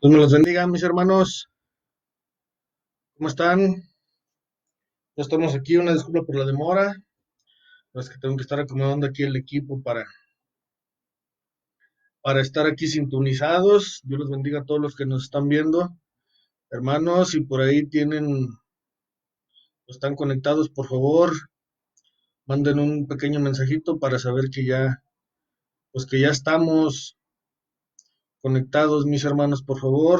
Dios me los bendiga, mis hermanos. ¿Cómo están? Ya estamos aquí. Una disculpa por la demora. Es que tengo que estar acomodando aquí el equipo para estar aquí sintonizados. Dios los bendiga a todos los que nos están viendo. Hermanos, si por ahí están conectados, por favor, manden un pequeño mensajito para saber que ya estamos conectados, mis hermanos, por favor.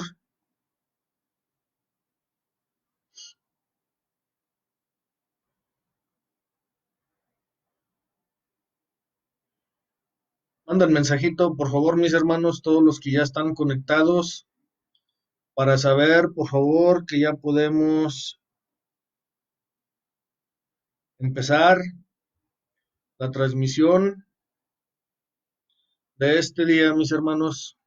Manden mensajito, por favor, mis hermanos, todos los que ya están conectados, para saber, por favor, que ya podemos empezar la transmisión de este día, mis hermanos.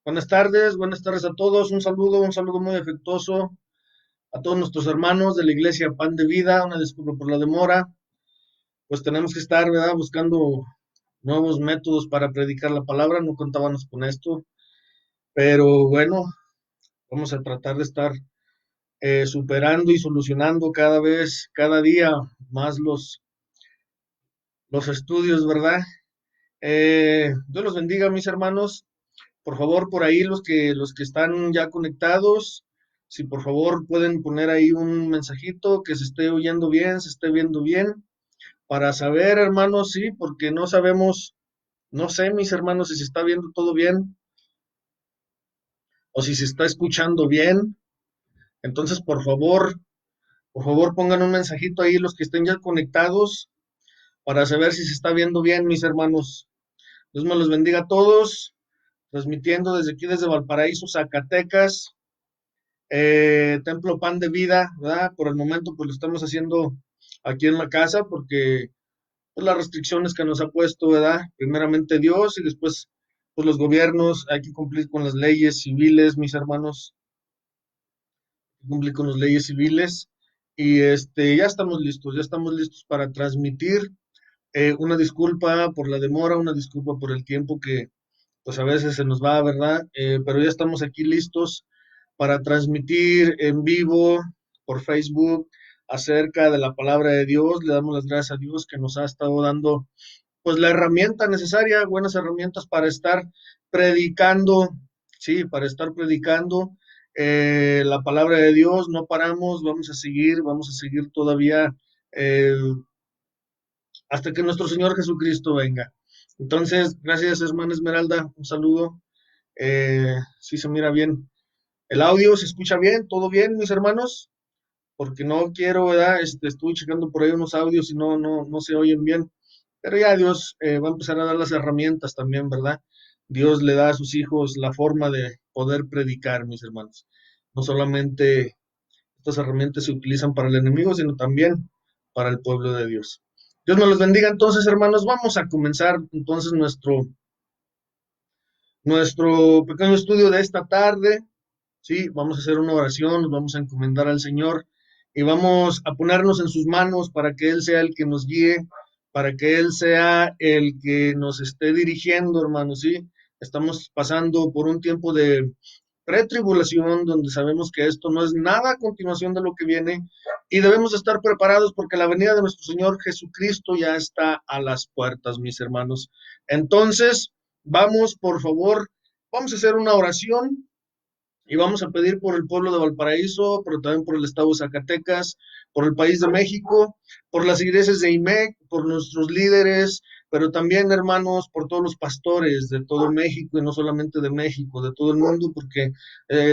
Buenas tardes a todos. Un saludo muy afectuoso a todos nuestros hermanos de la iglesia Pan de Vida. Una disculpa por la demora. Pues tenemos que estar, ¿verdad?, buscando nuevos métodos para predicar la palabra. No contábamos con esto, pero bueno, vamos a tratar de estar superando y solucionando cada día más los estudios, ¿verdad? Dios los bendiga, mis hermanos. Por favor, por ahí los que están ya conectados, si por favor pueden poner ahí un mensajito que se esté oyendo bien, se esté viendo bien, para saber, hermanos, sí, porque no sabemos, no sé, mis hermanos, si se está viendo todo bien o si se está escuchando bien. Entonces, por favor, pongan un mensajito ahí los que estén ya conectados para saber si se está viendo bien, mis hermanos. Dios me los bendiga a todos, transmitiendo desde aquí, desde Valparaíso, Zacatecas. Templo Pan de Vida, ¿verdad? Por el momento pues lo estamos haciendo aquí en la casa porque pues, las restricciones que nos ha puesto, ¿verdad? Primeramente Dios y después pues los gobiernos, hay que cumplir con las leyes civiles, mis hermanos, hay que cumplir con las leyes civiles y ya estamos listos para transmitir. Una disculpa por la demora, una disculpa por el tiempo que pues a veces se nos va, ¿verdad? Pero ya estamos aquí listos para transmitir en vivo por Facebook acerca de la palabra de Dios. Le damos las gracias a Dios que nos ha estado dando pues la herramienta necesaria, buenas herramientas para estar predicando, sí, para estar predicando la palabra de Dios. No paramos, vamos a seguir todavía eh, hasta que nuestro Señor Jesucristo venga. Entonces, gracias hermana Esmeralda, un saludo. Sí se mira bien el audio, se escucha bien, todo bien, mis hermanos, porque no quiero, ¿verdad? Estuve checando por ahí unos audios y no se oyen bien, pero ya Dios va a empezar a dar las herramientas también, ¿verdad? Dios le da a sus hijos la forma de poder predicar, mis hermanos. No solamente estas herramientas se utilizan para el enemigo, sino también para el pueblo de Dios. Dios nos los bendiga entonces, hermanos. Vamos a comenzar entonces nuestro pequeño estudio de esta tarde. Sí, vamos a hacer una oración, nos vamos a encomendar al Señor y vamos a ponernos en sus manos para que Él sea el que nos guíe, para que Él sea el que nos esté dirigiendo, hermanos, sí. Estamos pasando por un tiempo de pretribulación donde sabemos que esto no es nada a continuación de lo que viene y debemos estar preparados porque la venida de nuestro Señor Jesucristo ya está a las puertas, mis hermanos. Entonces, vamos, por favor, vamos a hacer una oración y vamos a pedir por el pueblo de Valparaíso, pero también por el estado de Zacatecas, por el país de México, por las iglesias de IMEC, por nuestros líderes, pero también, hermanos, por todos los pastores de todo México y no solamente de México, de todo el mundo, porque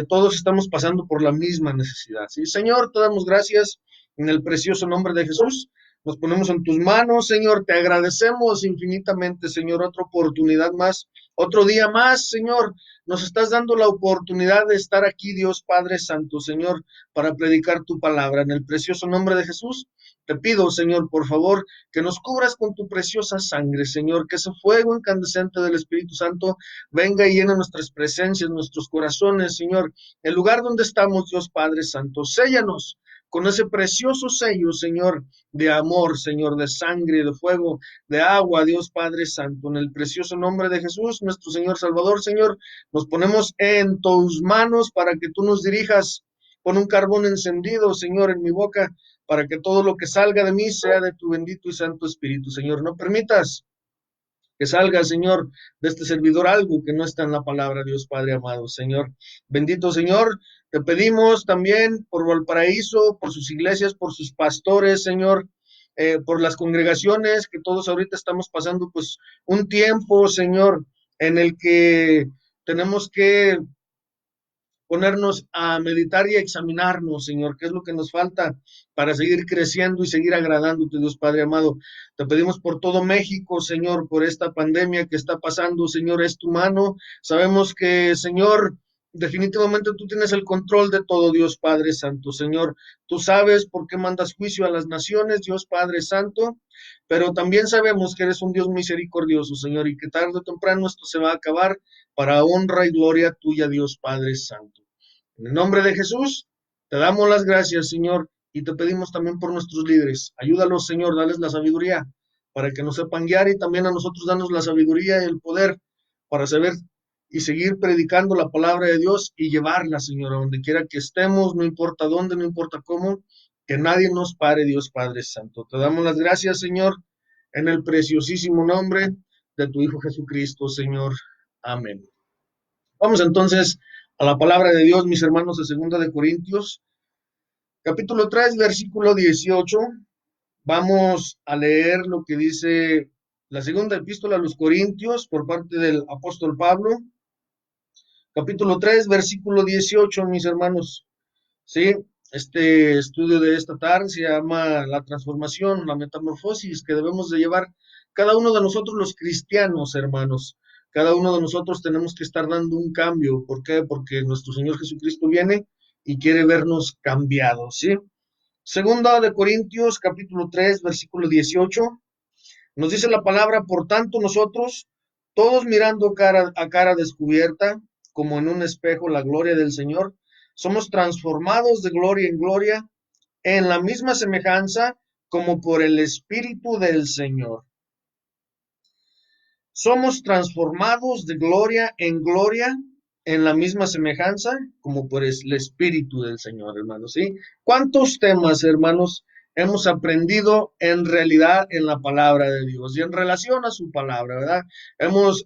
todos estamos pasando por la misma necesidad. ¿Sí? Señor, te damos gracias en el precioso nombre de Jesús. Nos ponemos en tus manos, Señor. Te agradecemos infinitamente, Señor, otra oportunidad más, otro día más, Señor. Nos estás dando la oportunidad de estar aquí, Dios Padre Santo, Señor, para predicar tu palabra. En el precioso nombre de Jesús, te pido, Señor, por favor, que nos cubras con tu preciosa sangre, Señor, que ese fuego incandescente del Espíritu Santo venga y llene nuestras presencias, nuestros corazones, Señor. El lugar donde estamos, Dios Padre Santo, séllanos con ese precioso sello, Señor, de amor, Señor, de sangre, de fuego, de agua, Dios Padre Santo. En el precioso nombre de Jesús, nuestro Señor Salvador, Señor, nos ponemos en tus manos para que tú nos dirijas. Pon un carbón encendido, Señor, en mi boca, para que todo lo que salga de mí sea de tu bendito y santo Espíritu, Señor. No permitas que salga, Señor, de este servidor algo que no está en la palabra, Dios Padre amado, Señor. Bendito Señor, te pedimos también por Valparaíso, por sus iglesias, por sus pastores, Señor, por las congregaciones que todos ahorita estamos pasando, pues un tiempo, Señor, en el que tenemos que ponernos a meditar y a examinarnos, Señor, qué es lo que nos falta para seguir creciendo y seguir agradándote, Dios Padre amado. Te pedimos por todo México, Señor, por esta pandemia que está pasando, Señor, es tu mano. Sabemos que, Señor, definitivamente tú tienes el control de todo, Dios Padre Santo, Señor. Tú sabes por qué mandas juicio a las naciones, Dios Padre Santo, pero también sabemos que eres un Dios misericordioso, Señor, y que tarde o temprano esto se va a acabar para honra y gloria tuya, Dios Padre Santo. En el nombre de Jesús, te damos las gracias, Señor, y te pedimos también por nuestros líderes. Ayúdalos, Señor, dales la sabiduría para que nos sepan guiar y también a nosotros danos la sabiduría y el poder para saber y seguir predicando la palabra de Dios y llevarla, Señor, a donde quiera que estemos, no importa dónde, no importa cómo, que nadie nos pare, Dios Padre Santo. Te damos las gracias, Señor, en el preciosísimo nombre de tu Hijo Jesucristo, Señor. Amén. Vamos entonces a la palabra de Dios, mis hermanos, de Segunda de Corintios, capítulo 3, versículo 18. Vamos a leer lo que dice la segunda epístola a los Corintios por parte del apóstol Pablo, capítulo 3, versículo 18, mis hermanos. Sí, este estudio de esta tarde se llama la transformación, la metamorfosis que debemos de llevar cada uno de nosotros los cristianos, hermanos. Cada uno de nosotros tenemos que estar dando un cambio. ¿Por qué? Porque nuestro Señor Jesucristo viene y quiere vernos cambiados, ¿sí? Segunda de Corintios, capítulo 3, versículo 18, nos dice la palabra: por tanto nosotros, todos mirando cara a cara descubierta, como en un espejo la gloria del Señor, somos transformados de gloria en gloria en la misma semejanza como por el Espíritu del Señor. Somos transformados de gloria en gloria en la misma semejanza como por el Espíritu del Señor, hermanos, ¿sí? ¿Cuántos temas, hermanos, hemos aprendido en realidad en la palabra de Dios y en relación a su palabra, ¿verdad? Hemos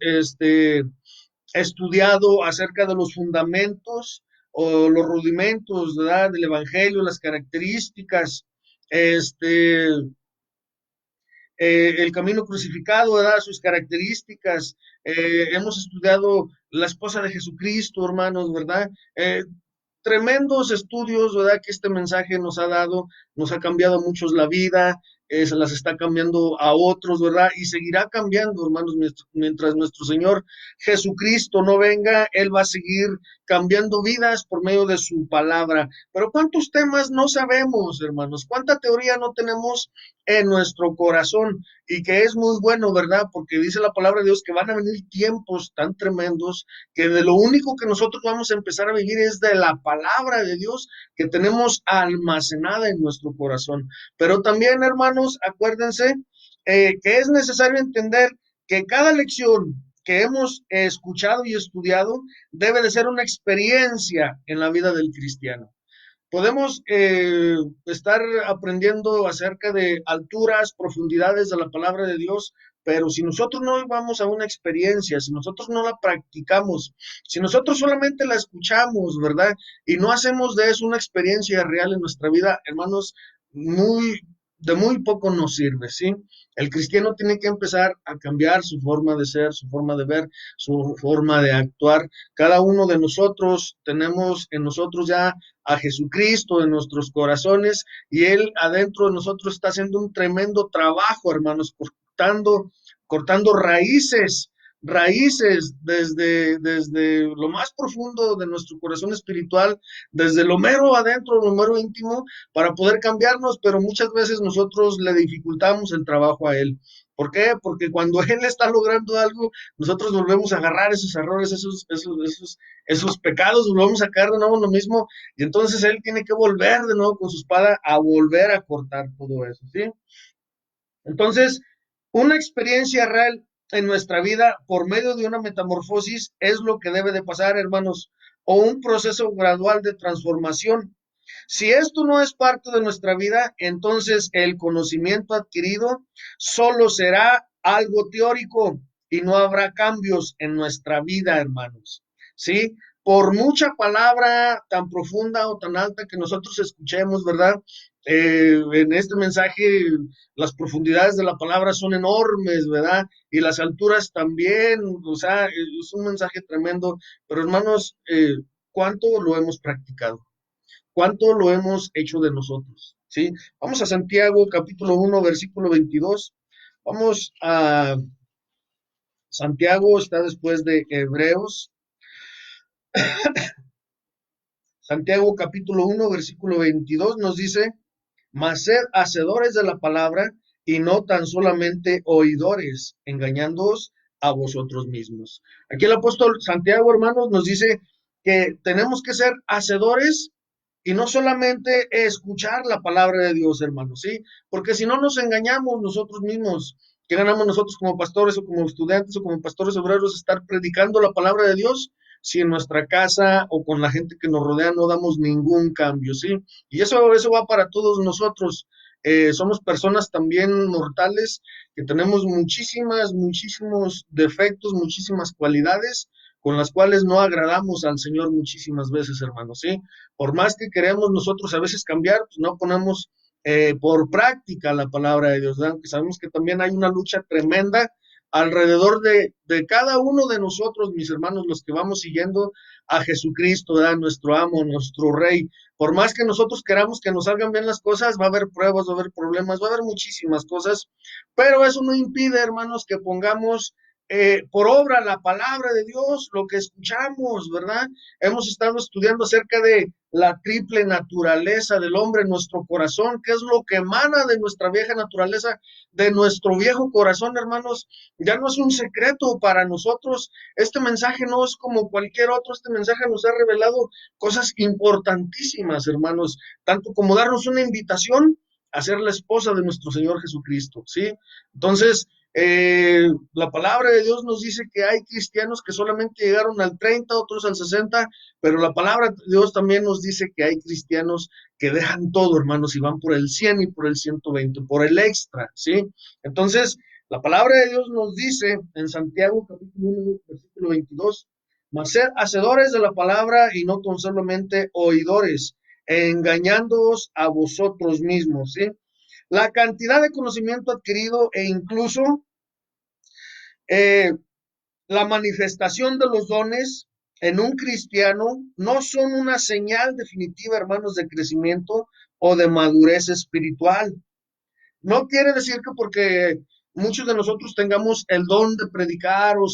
estudiado acerca de los fundamentos o los rudimentos, ¿verdad? Del Evangelio, las características, este, el camino crucificado, ¿verdad? Sus características. Hemos estudiado la esposa de Jesucristo, hermanos, ¿verdad? Tremendos estudios, ¿verdad? Que este mensaje nos ha dado, nos ha cambiado a muchos la vida, se las está cambiando a otros, ¿verdad? Y seguirá cambiando, hermanos, mientras nuestro Señor Jesucristo no venga, Él va a seguir cambiando vidas por medio de su palabra. Pero ¿cuántos temas no sabemos, hermanos? ¿Cuánta teoría no tenemos en nuestro corazón? Y que es muy bueno, ¿verdad? Porque dice la palabra de Dios que van a venir tiempos tan tremendos que de lo único que nosotros vamos a empezar a vivir es de la palabra de Dios que tenemos almacenada en nuestro corazón. Pero también, hermanos, acuérdense que es necesario entender que cada lección que hemos escuchado y estudiado debe de ser una experiencia en la vida del cristiano. Podemos estar aprendiendo acerca de alturas, profundidades de la palabra de Dios, pero si nosotros no vamos a una experiencia, si nosotros no la practicamos, si nosotros solamente la escuchamos, ¿verdad? Y no hacemos de eso una experiencia real en nuestra vida, hermanos, muy de muy poco nos sirve, ¿sí? El cristiano tiene que empezar a cambiar su forma de ser, su forma de ver, su forma de actuar. Cada uno de nosotros tenemos en nosotros ya a Jesucristo en nuestros corazones y Él adentro de nosotros está haciendo un tremendo trabajo, hermanos, cortando raíces desde lo más profundo de nuestro corazón espiritual, desde lo mero adentro, lo mero íntimo, para poder cambiarnos, pero muchas veces nosotros le dificultamos el trabajo a Él. ¿Por qué? Porque cuando Él está logrando algo, nosotros volvemos a agarrar esos errores, esos pecados, volvemos a caer de nuevo en lo mismo, y entonces Él tiene que volver de nuevo con su espada a volver a cortar todo eso, ¿sí? Entonces, una experiencia real en nuestra vida por medio de una metamorfosis es lo que debe de pasar, hermanos, o un proceso gradual de transformación. Si esto no es parte de nuestra vida, entonces el conocimiento adquirido solo será algo teórico y no habrá cambios en nuestra vida, hermanos. ¿Sí? Por mucha palabra tan profunda o tan alta que nosotros escuchemos, ¿verdad? En este mensaje las profundidades de la palabra son enormes, ¿verdad? Y las alturas también, o sea, es un mensaje tremendo, pero hermanos, ¿cuánto lo hemos practicado? ¿Cuánto lo hemos hecho de nosotros? ¿Sí? Vamos a Santiago capítulo 1, versículo 22. Vamos a Santiago, está después de Hebreos. Santiago capítulo 1, versículo 22 nos dice, mas sed hacedores de la palabra y no tan solamente oidores, engañándoos a vosotros mismos. Aquí el apóstol Santiago, hermanos, nos dice que tenemos que ser hacedores y no solamente escuchar la palabra de Dios, hermanos, ¿sí? Porque si no nos engañamos nosotros mismos, ¿qué ganamos nosotros como pastores o como estudiantes o como pastores obreros estar predicando la palabra de Dios si en nuestra casa o con la gente que nos rodea no damos ningún cambio, ¿sí? Y eso va para todos nosotros. Somos personas también mortales que tenemos muchísimos defectos, muchísimas cualidades con las cuales no agradamos al Señor muchísimas veces, hermanos, ¿sí? Por más que queremos nosotros a veces cambiar, pues no ponemos por práctica la palabra de Dios, ¿verdad? Que sabemos que también hay una lucha tremenda alrededor de cada uno de nosotros, mis hermanos, los que vamos siguiendo a Jesucristo, ¿verdad? Nuestro amo, nuestro rey. Por más que nosotros queramos que nos salgan bien las cosas, va a haber pruebas, va a haber problemas, va a haber muchísimas cosas, pero eso no impide, hermanos, que pongamos por obra la palabra de Dios, lo que escuchamos, ¿verdad? Hemos estado estudiando acerca de la triple naturaleza del hombre en nuestro corazón, que es lo que emana de nuestra vieja naturaleza, de nuestro viejo corazón, hermanos. Ya no es un secreto para nosotros. Este mensaje no es como cualquier otro. Este mensaje nos ha revelado cosas importantísimas, hermanos, tanto como darnos una invitación a ser la esposa de nuestro Señor Jesucristo, ¿sí? Entonces, la palabra de Dios nos dice que hay cristianos que solamente llegaron al 30, otros al 60, pero la palabra de Dios también nos dice que hay cristianos que dejan todo, hermanos, y van por el 100 y por el 120, por el extra, ¿sí? Entonces, la palabra de Dios nos dice en Santiago capítulo 1, versículo 22, mas ser hacedores de la palabra y no tan solamente oidores, engañándoos a vosotros mismos, ¿sí? La cantidad de conocimiento adquirido e incluso eh, la manifestación de los dones en un cristiano no son una señal definitiva, hermanos, de crecimiento o de madurez espiritual. No quiere decir que porque muchos de nosotros tengamos el don de predicar o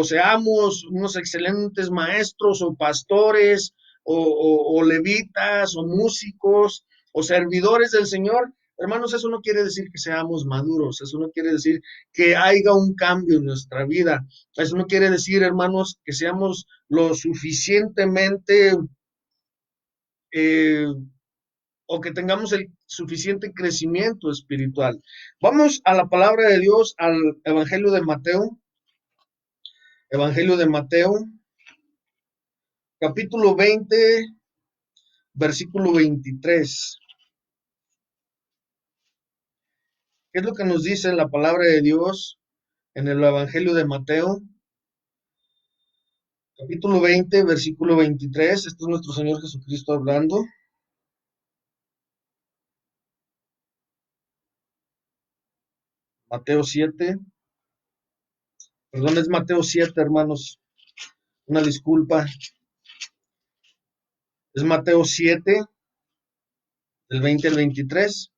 seamos unos excelentes maestros o pastores o levitas o músicos o servidores del Señor. Hermanos, eso no quiere decir que seamos maduros, eso no quiere decir que haya un cambio en nuestra vida, eso no quiere decir, hermanos, que seamos lo suficientemente eh, o que tengamos el suficiente crecimiento espiritual. Vamos a la palabra de Dios, al Evangelio de Mateo, capítulo 20, versículo 23. ¿Qué es lo que nos dice la palabra de Dios en el Evangelio de Mateo? Capítulo 20, versículo 23. Este es nuestro Señor Jesucristo hablando. Mateo 7, perdón, es Mateo 7, hermanos, una disculpa, es Mateo 7, del 20 al 23,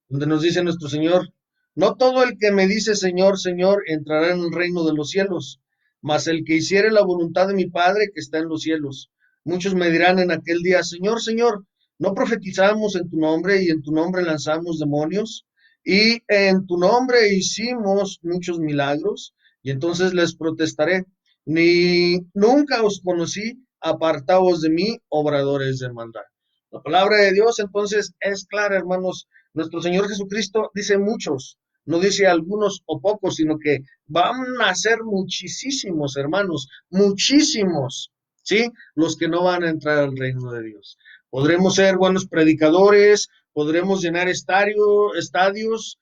donde nos dice nuestro Señor, no todo el que me dice Señor, Señor, entrará en el reino de los cielos, mas el que hiciere la voluntad de mi Padre que está en los cielos. Muchos me dirán en aquel día, Señor, Señor, ¿no profetizamos en tu nombre y en tu nombre lanzamos demonios? Y en tu nombre hicimos muchos milagros. Y entonces les protestaré, ni nunca os conocí, apartaos de mí, obradores de maldad. La palabra de Dios entonces es clara, hermanos. Nuestro Señor Jesucristo dice muchos, no dice algunos o pocos, sino que van a ser muchísimos, hermanos, muchísimos, ¿sí? Los que no van a entrar al reino de Dios. Podremos ser buenos predicadores, podremos llenar estadios,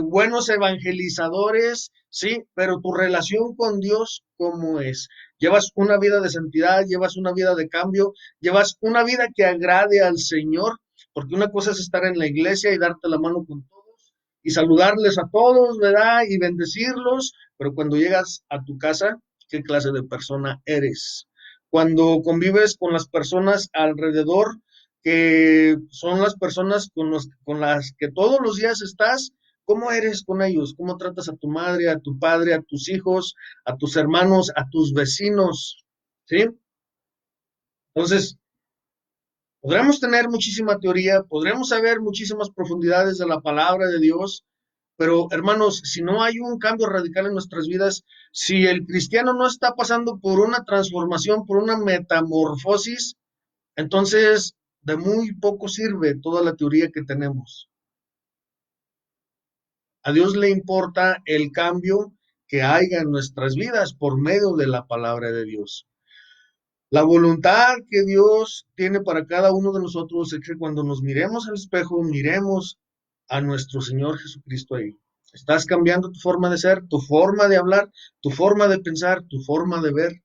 buenos evangelizadores, ¿sí? Pero tu relación con Dios, ¿cómo es? ¿Llevas una vida de santidad? ¿Llevas una vida de cambio? ¿Llevas una vida que agrade al Señor? Porque una cosa es estar en la iglesia y darte la mano con todos y saludarles a todos, ¿verdad? Y bendecirlos, pero cuando llegas a tu casa, ¿qué clase de persona eres? Cuando convives con las personas alrededor, que son las personas con las que todos los días estás, ¿cómo eres con ellos? ¿Cómo tratas a tu madre, a tu padre, a tus hijos, a tus hermanos, a tus vecinos? ¿Sí? Entonces, podremos tener muchísima teoría, podremos saber muchísimas profundidades de la palabra de Dios, pero hermanos, si no hay un cambio radical en nuestras vidas, si el cristiano no está pasando por una transformación, por una metamorfosis, entonces de muy poco sirve toda la teoría que tenemos. A Dios le importa el cambio que haya en nuestras vidas por medio de la palabra de Dios. La voluntad que Dios tiene para cada uno de nosotros es que cuando nos miremos al espejo, miremos a nuestro Señor Jesucristo ahí. Estás cambiando tu forma de ser, tu forma de hablar, tu forma de pensar, tu forma de ver.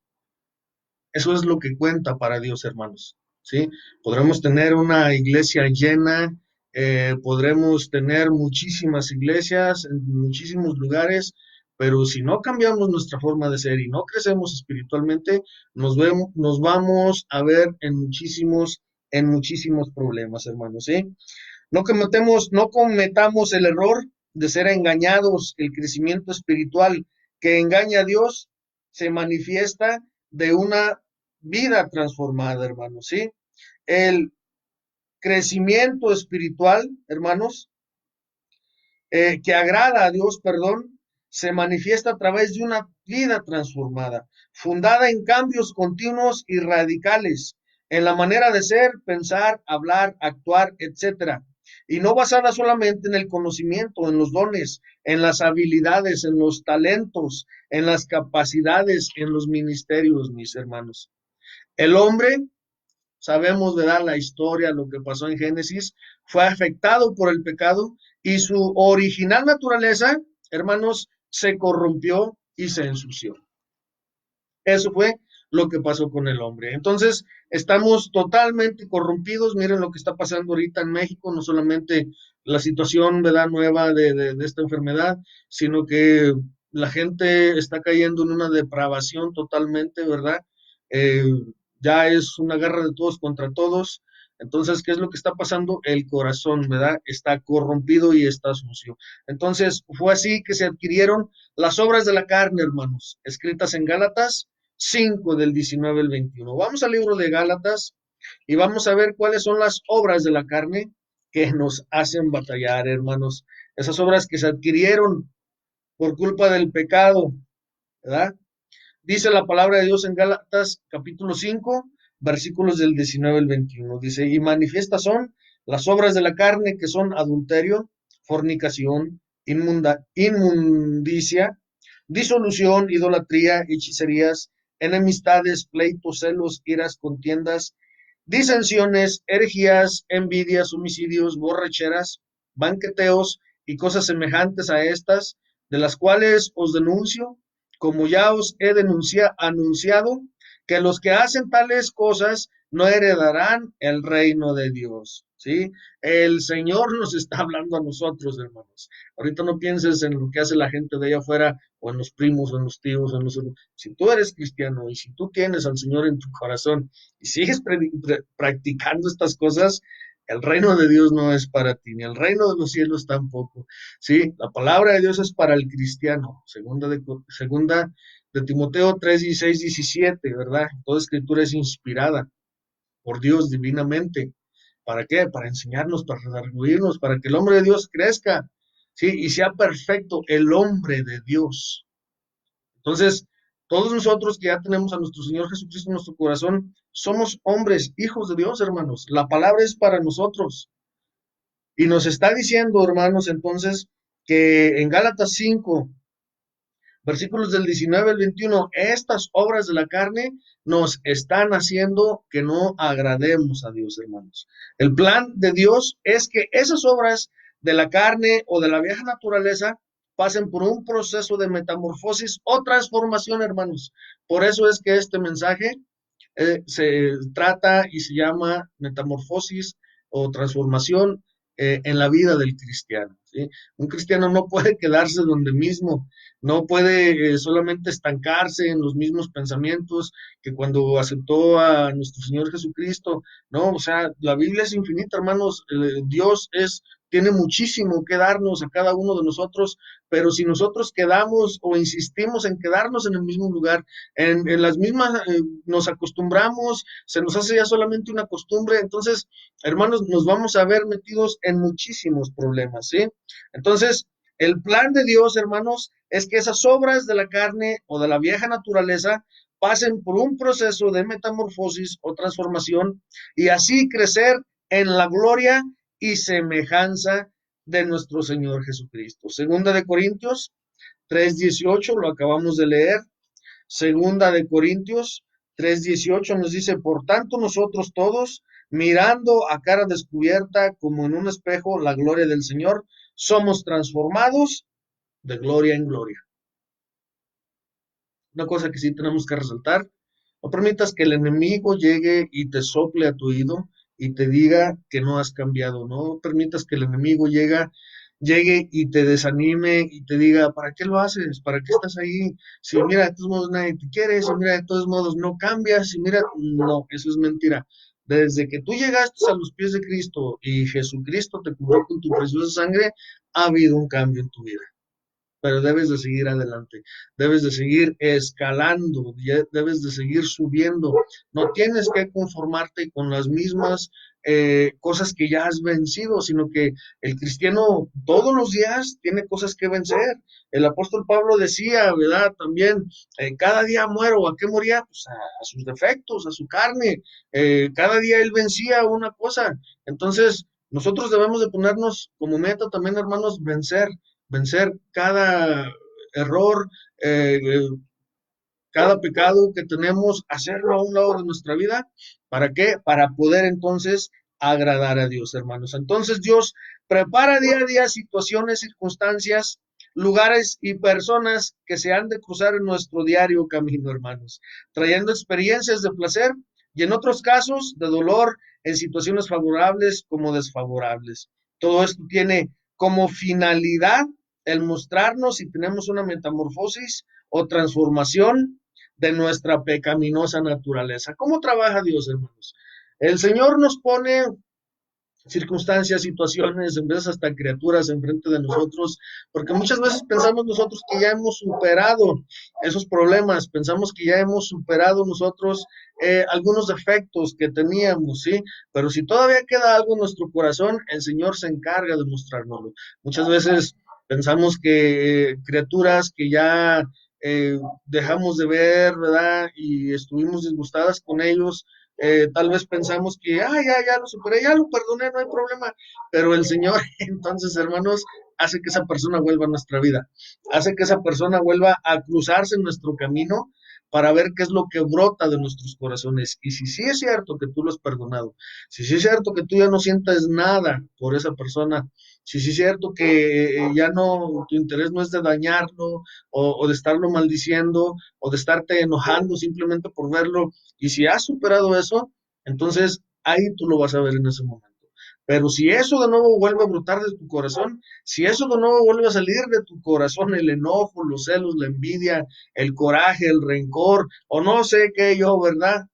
Eso es lo que cuenta para Dios, hermanos. ¿Sí? Podremos tener una iglesia llena, podremos tener muchísimas iglesias en muchísimos lugares, pero si no cambiamos nuestra forma de ser y no crecemos espiritualmente, nos vamos a ver en muchísimos problemas, hermanos, ¿sí? No cometamos el error de ser engañados. El crecimiento espiritual que engaña a Dios se manifiesta de una vida transformada, hermanos, ¿sí? El crecimiento espiritual, hermanos, que agrada a Dios, perdón, se manifiesta a través de una vida transformada, fundada en cambios continuos y radicales, en la manera de ser, pensar, hablar, actuar, etcétera. Y no basada solamente en el conocimiento, en los dones, en las habilidades, en los talentos, en las capacidades, en los ministerios, mis hermanos. El hombre, sabemos, ¿verdad? La historia, lo que pasó en Génesis, fue afectado por el pecado y su original naturaleza, hermanos, se corrompió y se ensució. Eso fue lo que pasó con el hombre. Entonces, estamos totalmente corrompidos. Miren lo que está pasando ahorita en México, no solamente la situación, ¿verdad? Nueva de esta enfermedad, sino que la gente está cayendo en una depravación totalmente, ¿verdad? Eh, ya es una guerra de todos contra todos. Entonces, ¿qué es lo que está pasando? El corazón, ¿verdad? Está corrompido y está sucio. Entonces, fue así que se adquirieron las obras de la carne, hermanos, escritas en Gálatas 5 del 19 al 21. Vamos al libro de Gálatas y vamos a ver cuáles son las obras de la carne que nos hacen batallar, hermanos. Esas obras que se adquirieron por culpa del pecado, ¿verdad? Dice la palabra de Dios en Gálatas capítulo 5, versículos del 19 al 21. Dice, y manifiestas son las obras de la carne que son adulterio, fornicación, inmundicia, disolución, idolatría, hechicerías, enemistades, pleitos, celos, iras, contiendas, disensiones, herejías, envidias, homicidios, borracheras, banqueteos y cosas semejantes a estas, de las cuales os denuncio, como ya os he anunciado, que los que hacen tales cosas no heredarán el reino de Dios, ¿sí? El Señor nos está hablando a nosotros, hermanos. Ahorita no pienses en lo que hace la gente de allá afuera, o en los primos, o en los tíos, o en los... Si tú eres cristiano y si tú tienes al Señor en tu corazón y sigues practicando estas cosas, el reino de Dios no es para ti, ni el reino de los cielos tampoco. Sí, la palabra de Dios es para el cristiano. Segunda de Timoteo 3, 16, 17, ¿verdad? Toda escritura es inspirada por Dios divinamente. ¿Para qué? Para enseñarnos, para redarguirnos, para que el hombre de Dios crezca, ¿sí? Y sea perfecto el hombre de Dios. Entonces, todos nosotros que ya tenemos a nuestro Señor Jesucristo en nuestro corazón, somos hombres, hijos de Dios, hermanos. La palabra es para nosotros. Y nos está diciendo, hermanos, entonces, que en Gálatas 5, versículos del 19 al 21, estas obras de la carne nos están haciendo que no agrademos a Dios, hermanos. El plan de Dios es que esas obras de la carne o de la vieja naturaleza pasen por un proceso de metamorfosis o transformación, hermanos. Por eso es que este mensaje se trata y se llama metamorfosis o transformación en la vida del cristiano, ¿sí? Un cristiano no puede quedarse donde mismo, no puede solamente estancarse en los mismos pensamientos que cuando aceptó a nuestro Señor Jesucristo, no, o sea, la Biblia es infinita, hermanos, Dios tiene muchísimo que darnos a cada uno de nosotros, pero si nosotros quedamos o insistimos en quedarnos en el mismo lugar, en las mismas, nos acostumbramos, se nos hace ya solamente una costumbre, entonces, hermanos, nos vamos a ver metidos en muchísimos problemas, ¿sí? Entonces, el plan de Dios, hermanos, es que esas obras de la carne o de la vieja naturaleza pasen por un proceso de metamorfosis o transformación y así crecer en la gloria y semejanza de nuestro Señor Jesucristo. Segunda de Corintios 3:18, lo acabamos de leer. Segunda de Corintios 3:18 nos dice, por tanto nosotros todos, mirando a cara descubierta como en un espejo la gloria del Señor, somos transformados de gloria en gloria. Una cosa que sí tenemos que resaltar, no permitas que el enemigo llegue y te sople a tu oído y te diga que no has cambiado, no permitas que el enemigo llegue y te desanime y te diga, ¿para qué lo haces? ¿Para qué estás ahí? Si mira, de todos modos nadie te quiere, si mira, de todos modos no cambias, si mira, no, eso es mentira. Desde que tú llegaste a los pies de Cristo y Jesucristo te cubrió con tu preciosa sangre, ha habido un cambio en tu vida, pero debes de seguir adelante, debes de seguir escalando, debes de seguir subiendo, no tienes que conformarte con las mismas cosas que ya has vencido, sino que el cristiano todos los días tiene cosas que vencer. El apóstol Pablo decía, ¿verdad? También, cada día muero, ¿a qué moría? Pues a sus defectos, a su carne, cada día él vencía una cosa, entonces nosotros debemos de ponernos como meta también, hermanos, vencer cada error, cada pecado que tenemos, hacerlo a un lado de nuestra vida. ¿Para qué? Para poder entonces agradar a Dios, hermanos. Entonces Dios prepara día a día situaciones, circunstancias, lugares y personas que se han de cruzar en nuestro diario camino, hermanos, trayendo experiencias de placer y en otros casos de dolor en situaciones favorables como desfavorables. Todo esto tiene como finalidad el mostrarnos si tenemos una metamorfosis o transformación de nuestra pecaminosa naturaleza. ¿Cómo trabaja Dios, hermanos? El Señor nos pone circunstancias, situaciones, en veces hasta criaturas enfrente de nosotros, porque muchas veces pensamos nosotros que ya hemos superado esos problemas, pensamos que ya hemos superado nosotros algunos defectos que teníamos, ¿sí? Pero si todavía queda algo en nuestro corazón, el Señor se encarga de mostrárnoslo. Muchas veces pensamos que criaturas que ya dejamos de ver, ¿verdad? Y estuvimos disgustadas con ellos, tal vez pensamos que, ya lo superé, ya lo perdoné, no hay problema, pero el Señor, entonces, hermanos, hace que esa persona vuelva a nuestra vida, hace que esa persona vuelva a cruzarse en nuestro camino para ver qué es lo que brota de nuestros corazones. Y si sí es cierto que tú lo has perdonado, si sí es cierto que tú ya no sientes nada por esa persona, si sí es cierto que ya no, tu interés no es de dañarlo o de estarlo maldiciendo o de estarte enojando simplemente por verlo, y si has superado eso, Entonces, ahí tú lo vas a ver en ese momento. Pero si eso de nuevo vuelve a brotar de tu corazón, si eso de nuevo vuelve a salir de tu corazón, el enojo, los celos, la envidia, el coraje, el rencor, o no sé qué yo, ¿verdad?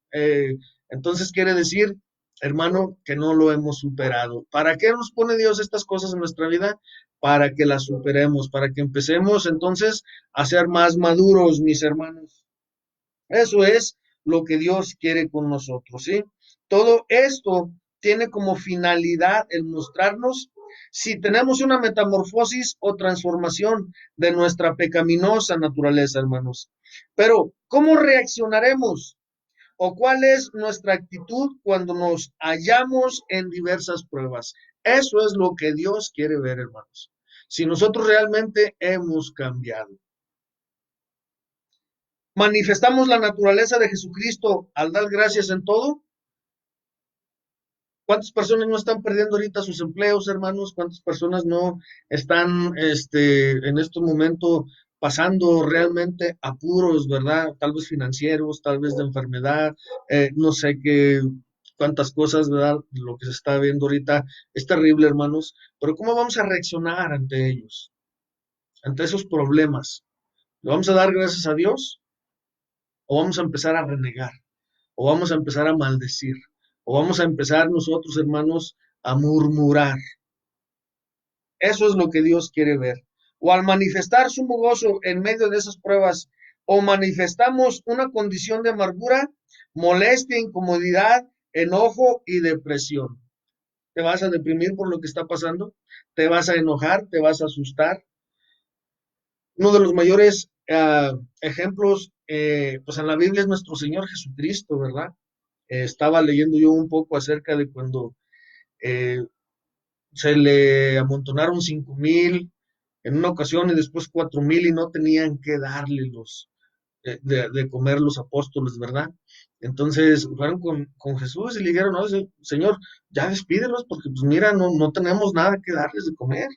Entonces quiere decir, hermano, que no lo hemos superado. ¿Para qué nos pone Dios estas cosas en nuestra vida? Para que las superemos, para que empecemos entonces a ser más maduros, mis hermanos. Eso es lo que Dios quiere con nosotros, ¿sí? Todo esto tiene como finalidad el mostrarnos si tenemos una metamorfosis o transformación de nuestra pecaminosa naturaleza, hermanos. Pero, ¿cómo reaccionaremos? ¿O cuál es nuestra actitud cuando nos hallamos en diversas pruebas? Eso es lo que Dios quiere ver, hermanos. Si nosotros realmente hemos cambiado. Manifestamos la naturaleza de Jesucristo al dar gracias en todo. ¿Cuántas personas no están perdiendo ahorita sus empleos, hermanos? ¿Cuántas personas no están en este momento pasando realmente apuros, ¿verdad? Tal vez financieros, tal vez de enfermedad, no sé qué, cuántas cosas, ¿verdad? Lo que se está viendo ahorita es terrible, hermanos. Pero ¿cómo vamos a reaccionar ante ellos, ante esos problemas? ¿Le vamos a dar gracias a Dios o vamos a empezar a renegar? O vamos a empezar a maldecir, o vamos a empezar nosotros, hermanos, a murmurar. Eso es lo que Dios quiere ver. O al manifestar su gozo en medio de esas pruebas, o manifestamos una condición de amargura, molestia, incomodidad, enojo y depresión. ¿Te vas a deprimir por lo que está pasando? ¿Te vas a enojar? ¿Te vas a asustar? Uno de los mayores ejemplos, pues en la Biblia es nuestro Señor Jesucristo, ¿verdad? Estaba leyendo yo un poco acerca de cuando eh, se le amontonaron 5,000 en una ocasión y después 4,000 y no tenían que darle de comer los apóstoles, ¿verdad? Entonces fueron con Jesús y le dijeron, no, Señor, ya despídelos porque pues mira, no tenemos nada que darles de comer.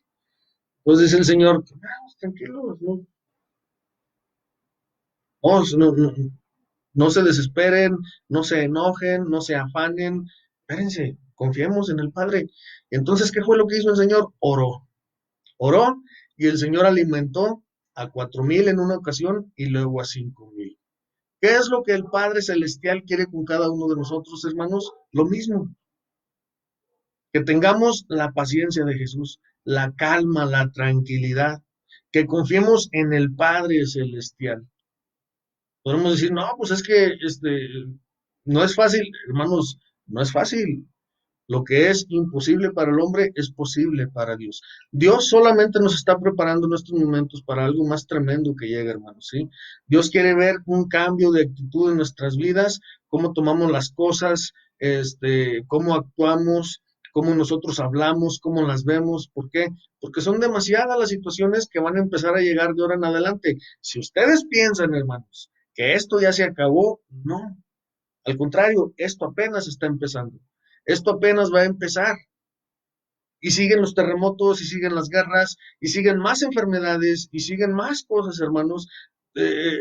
Entonces dice el Señor, no, tranquilos, no, no se desesperen, no se enojen, no se afanen, espérense, confiemos en el Padre. Entonces, ¿qué fue lo que hizo el Señor? Oró y el Señor alimentó a 4,000 en una ocasión y luego a 5,000. ¿Qué es lo que el Padre Celestial quiere con cada uno de nosotros, hermanos? Lo mismo, que tengamos la paciencia de Jesús, la calma, la tranquilidad, que confiemos en el Padre Celestial. Podemos decir, no, pues es que no es fácil, hermanos, no es fácil. Lo que es imposible para el hombre es posible para Dios. Dios solamente nos está preparando en estos momentos para algo más tremendo que llega, hermanos, ¿sí? Dios quiere ver un cambio de actitud en nuestras vidas, cómo tomamos las cosas, cómo actuamos, cómo nosotros hablamos, cómo las vemos. ¿Por qué? Porque son demasiadas las situaciones que van a empezar a llegar de ahora en adelante. Si ustedes piensan, hermanos, que esto ya se acabó, no. Al contrario, esto apenas está empezando. Esto apenas va a empezar. Y siguen los terremotos, y siguen las guerras, y siguen más enfermedades, y siguen más cosas, hermanos.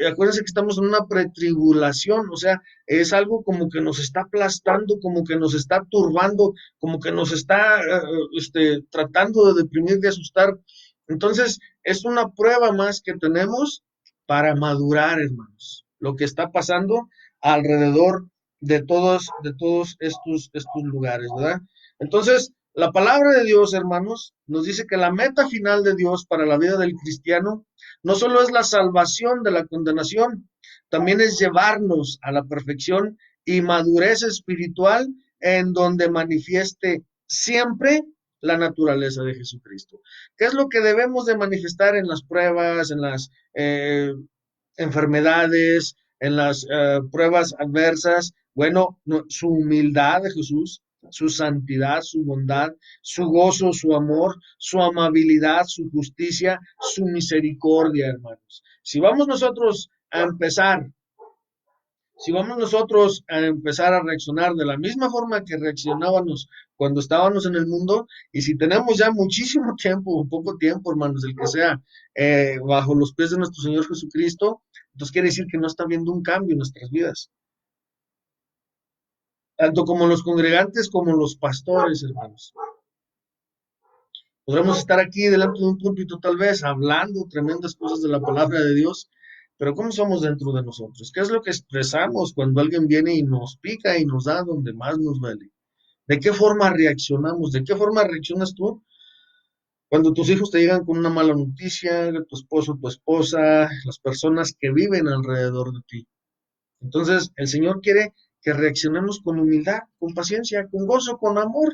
Acuérdense que estamos en una pretribulación, o sea, es algo como que nos está aplastando, como que nos está turbando, como que nos está tratando de deprimir, de asustar. Entonces, es una prueba más que tenemos para madurar, hermanos. Lo que está pasando alrededor de todos estos lugares, ¿verdad? Entonces, la palabra de Dios, hermanos, nos dice que la meta final de Dios para la vida del cristiano no solo es la salvación de la condenación, también es llevarnos a la perfección y madurez espiritual en donde manifieste siempre la naturaleza de Jesucristo. ¿Qué es lo que debemos de manifestar en las pruebas, en las enfermedades, en las pruebas adversas? Bueno, no, su humildad de Jesús, su santidad, su bondad, su gozo, su amor, su amabilidad, su justicia, su misericordia, hermanos. Si vamos nosotros a empezar a reaccionar de la misma forma que reaccionábamos cuando estábamos en el mundo, y si tenemos ya muchísimo tiempo, poco tiempo, hermanos, el que sea, bajo los pies de nuestro Señor Jesucristo, entonces quiere decir que no está habiendo un cambio en nuestras vidas. tanto como los congregantes como los pastores, hermanos. Podremos estar aquí delante de un púlpito tal vez hablando tremendas cosas de la palabra de Dios, pero ¿cómo somos dentro de nosotros? ¿Qué es lo que expresamos cuando alguien viene y nos pica y nos da donde más nos duele? ¿De qué forma reaccionamos? ¿De qué forma reaccionas tú cuando tus hijos te llegan con una mala noticia, tu esposo, tu esposa, las personas que viven alrededor de ti? Entonces, el Señor quiere que reaccionemos con humildad, con paciencia, con gozo, con amor.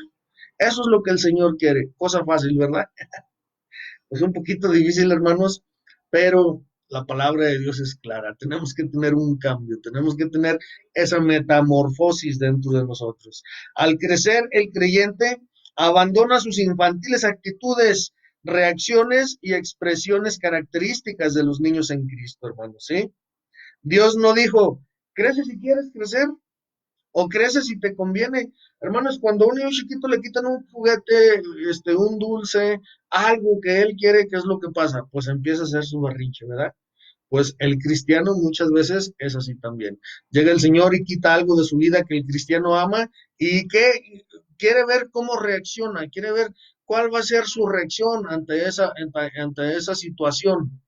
Eso es lo que el Señor quiere. Cosa fácil, ¿verdad? Es un poquito difícil, hermanos, pero la palabra de Dios es clara. Tenemos que tener un cambio, tenemos que tener esa metamorfosis dentro de nosotros. Al crecer, el creyente abandona sus infantiles actitudes, reacciones y expresiones características de los niños en Cristo, hermanos, ¿sí? Dios no dijo, crece si quieres crecer, o crece si te conviene. Hermanos, cuando a un niño chiquito le quitan un juguete, un dulce, algo que él quiere, ¿qué es lo que pasa? Pues empieza a hacer su berrinche, ¿verdad? Pues el cristiano muchas veces es así también. Llega el Señor y quita algo de su vida que el cristiano ama y que quiere ver cómo reacciona, quiere ver cuál va a ser su reacción ante esa situación.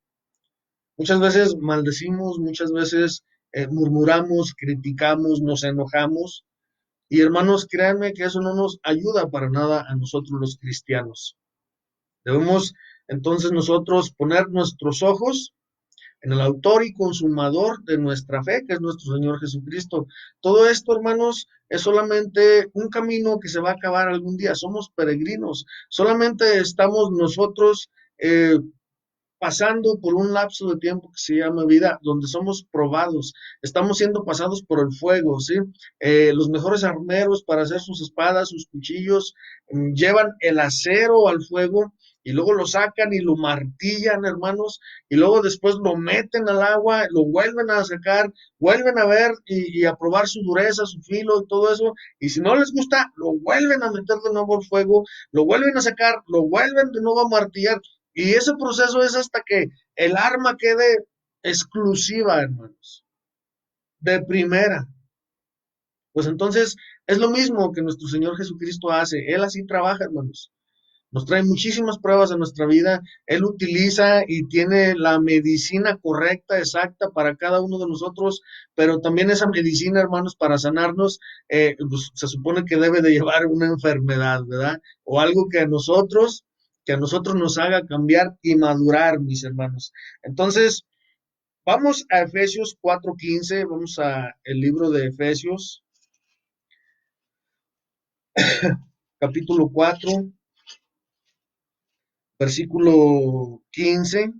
Muchas veces maldecimos, muchas veces murmuramos, criticamos, nos enojamos, y hermanos, créanme que eso no nos ayuda para nada a nosotros los cristianos. Debemos entonces nosotros poner nuestros ojos en el autor y consumador de nuestra fe, que es nuestro Señor Jesucristo. Todo esto, hermanos, es solamente un camino que se va a acabar algún día. Somos peregrinos. Solamente estamos nosotros pasando por un lapso de tiempo que se llama vida, donde somos probados, estamos siendo pasados por el fuego, ¿sí? Los mejores armeros para hacer sus espadas, sus cuchillos, llevan el acero al fuego y luego lo sacan y lo martillan, hermanos, y luego después lo meten al agua, lo vuelven a sacar, vuelven a ver y a probar su dureza, su filo y todo eso, y si no les gusta, lo vuelven a meter de nuevo al fuego, lo vuelven a sacar, lo vuelven de nuevo a martillar, y ese proceso es hasta que el arma quede exclusiva, hermanos, de primera. Pues entonces es lo mismo que nuestro Señor Jesucristo hace. Él así trabaja, hermanos. Nos trae muchísimas pruebas en nuestra vida. Él utiliza y tiene la medicina correcta, exacta para cada uno de nosotros, pero también esa medicina, hermanos, para sanarnos, pues, se supone que debe de llevar una enfermedad, ¿verdad? O algo que a nosotros nos haga cambiar y madurar, mis hermanos. Entonces, vamos a Efesios 4:15, vamos a el libro de Efesios, capítulo 4, versículo 15.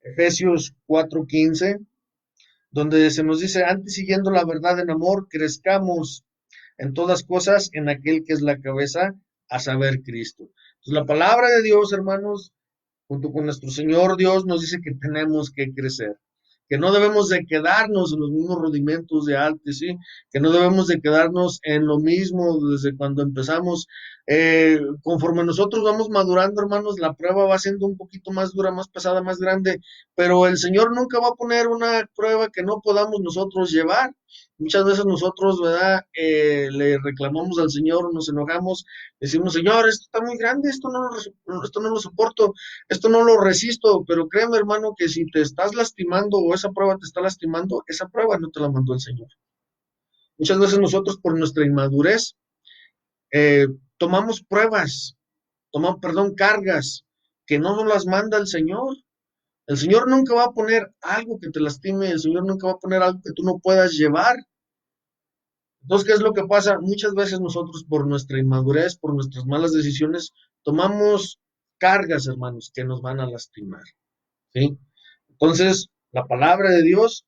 Efesios 4:15, donde se nos dice, antes siguiendo la verdad en amor, crezcamos en todas cosas en aquel que es la cabeza, a saber, Cristo. Entonces, la palabra de Dios, hermanos, junto con nuestro Señor Dios, nos dice que tenemos que crecer, que no debemos de quedarnos en los mismos rudimentos de antes, ¿sí? Que no debemos de quedarnos en lo mismo desde cuando empezamos. Conforme nosotros vamos madurando, hermanos, la prueba va siendo un poquito más dura, más pesada, más grande, pero el Señor nunca va a poner una prueba que no podamos nosotros llevar. Muchas veces nosotros, ¿verdad? Le reclamamos al Señor, nos enojamos, decimos, Señor, esto está muy grande, esto no lo soporto, esto no lo resisto, pero créeme, hermano, que si te estás lastimando o esa prueba te está lastimando, esa prueba no te la mandó el Señor. Muchas veces nosotros por nuestra inmadurez eh, tomamos pruebas, tomamos, perdón, cargas que no nos las manda el Señor. El Señor nunca va a poner algo que te lastime, el Señor nunca va a poner algo que tú no puedas llevar. Entonces, ¿qué es lo que pasa? Muchas veces nosotros por nuestra inmadurez, por nuestras malas decisiones, tomamos cargas, hermanos, que nos van a lastimar, ¿sí? Entonces, la palabra de Dios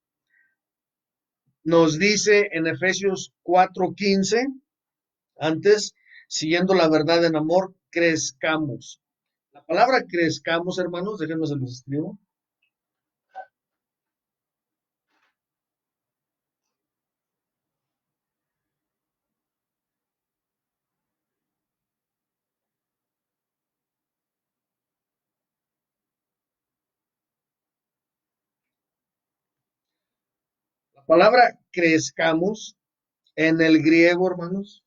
nos dice en Efesios 4:15, antes, siguiendo la verdad en amor, crezcamos. La palabra crezcamos, hermanos, déjenme se los escribo. La palabra crezcamos, en el griego, hermanos,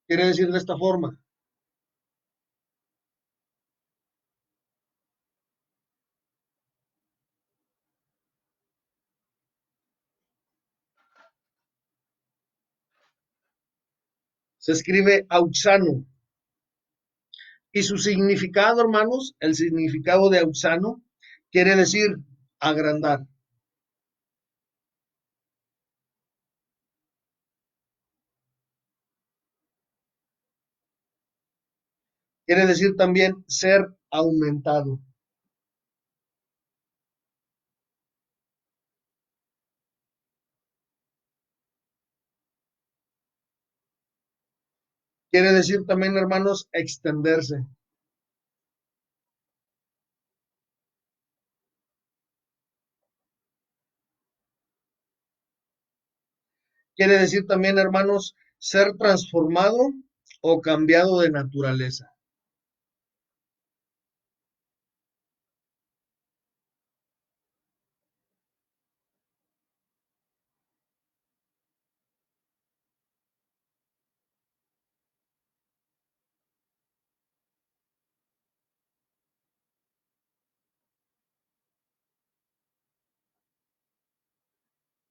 quiere decir de esta forma. Se escribe auxano. Y su significado, hermanos, el significado de auxano, quiere decir agrandar. Quiere decir también ser aumentado. Quiere decir también, hermanos, extenderse. Quiere decir también, hermanos, ser transformado o cambiado de naturaleza.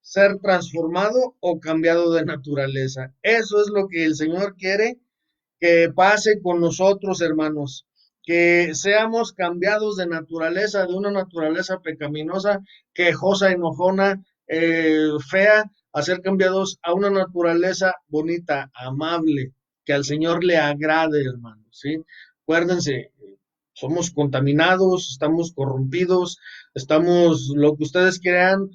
Ser transformado o cambiado de naturaleza. Eso es lo que el Señor quiere que pase con nosotros, hermanos, que seamos cambiados de naturaleza, de una naturaleza pecaminosa, quejosa, enojona, fea, a ser cambiados a una naturaleza bonita, amable, que al Señor le agrade, hermanos, ¿sí? Acuérdense, somos contaminados, estamos corrompidos, estamos lo que ustedes quieran,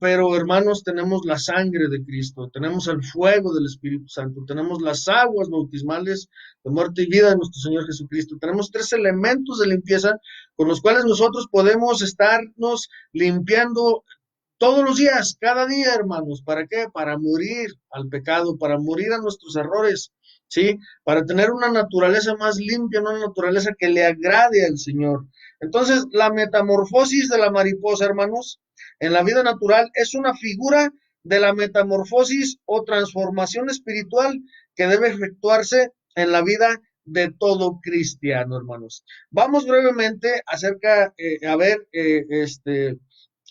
pero hermanos, tenemos la sangre de Cristo, tenemos el fuego del Espíritu Santo, tenemos las aguas bautismales de muerte y vida de nuestro Señor Jesucristo, tenemos tres elementos de limpieza con los cuales nosotros podemos estarnos limpiando todos los días, cada día, hermanos. ¿Para qué? Para morir al pecado, para morir a nuestros errores, ¿sí? Para tener una naturaleza más limpia, una naturaleza que le agrade al Señor. Entonces, la metamorfosis de la mariposa, hermanos, en la vida natural es una figura de la metamorfosis o transformación espiritual que debe efectuarse en la vida de todo cristiano, hermanos. Vamos brevemente a ver,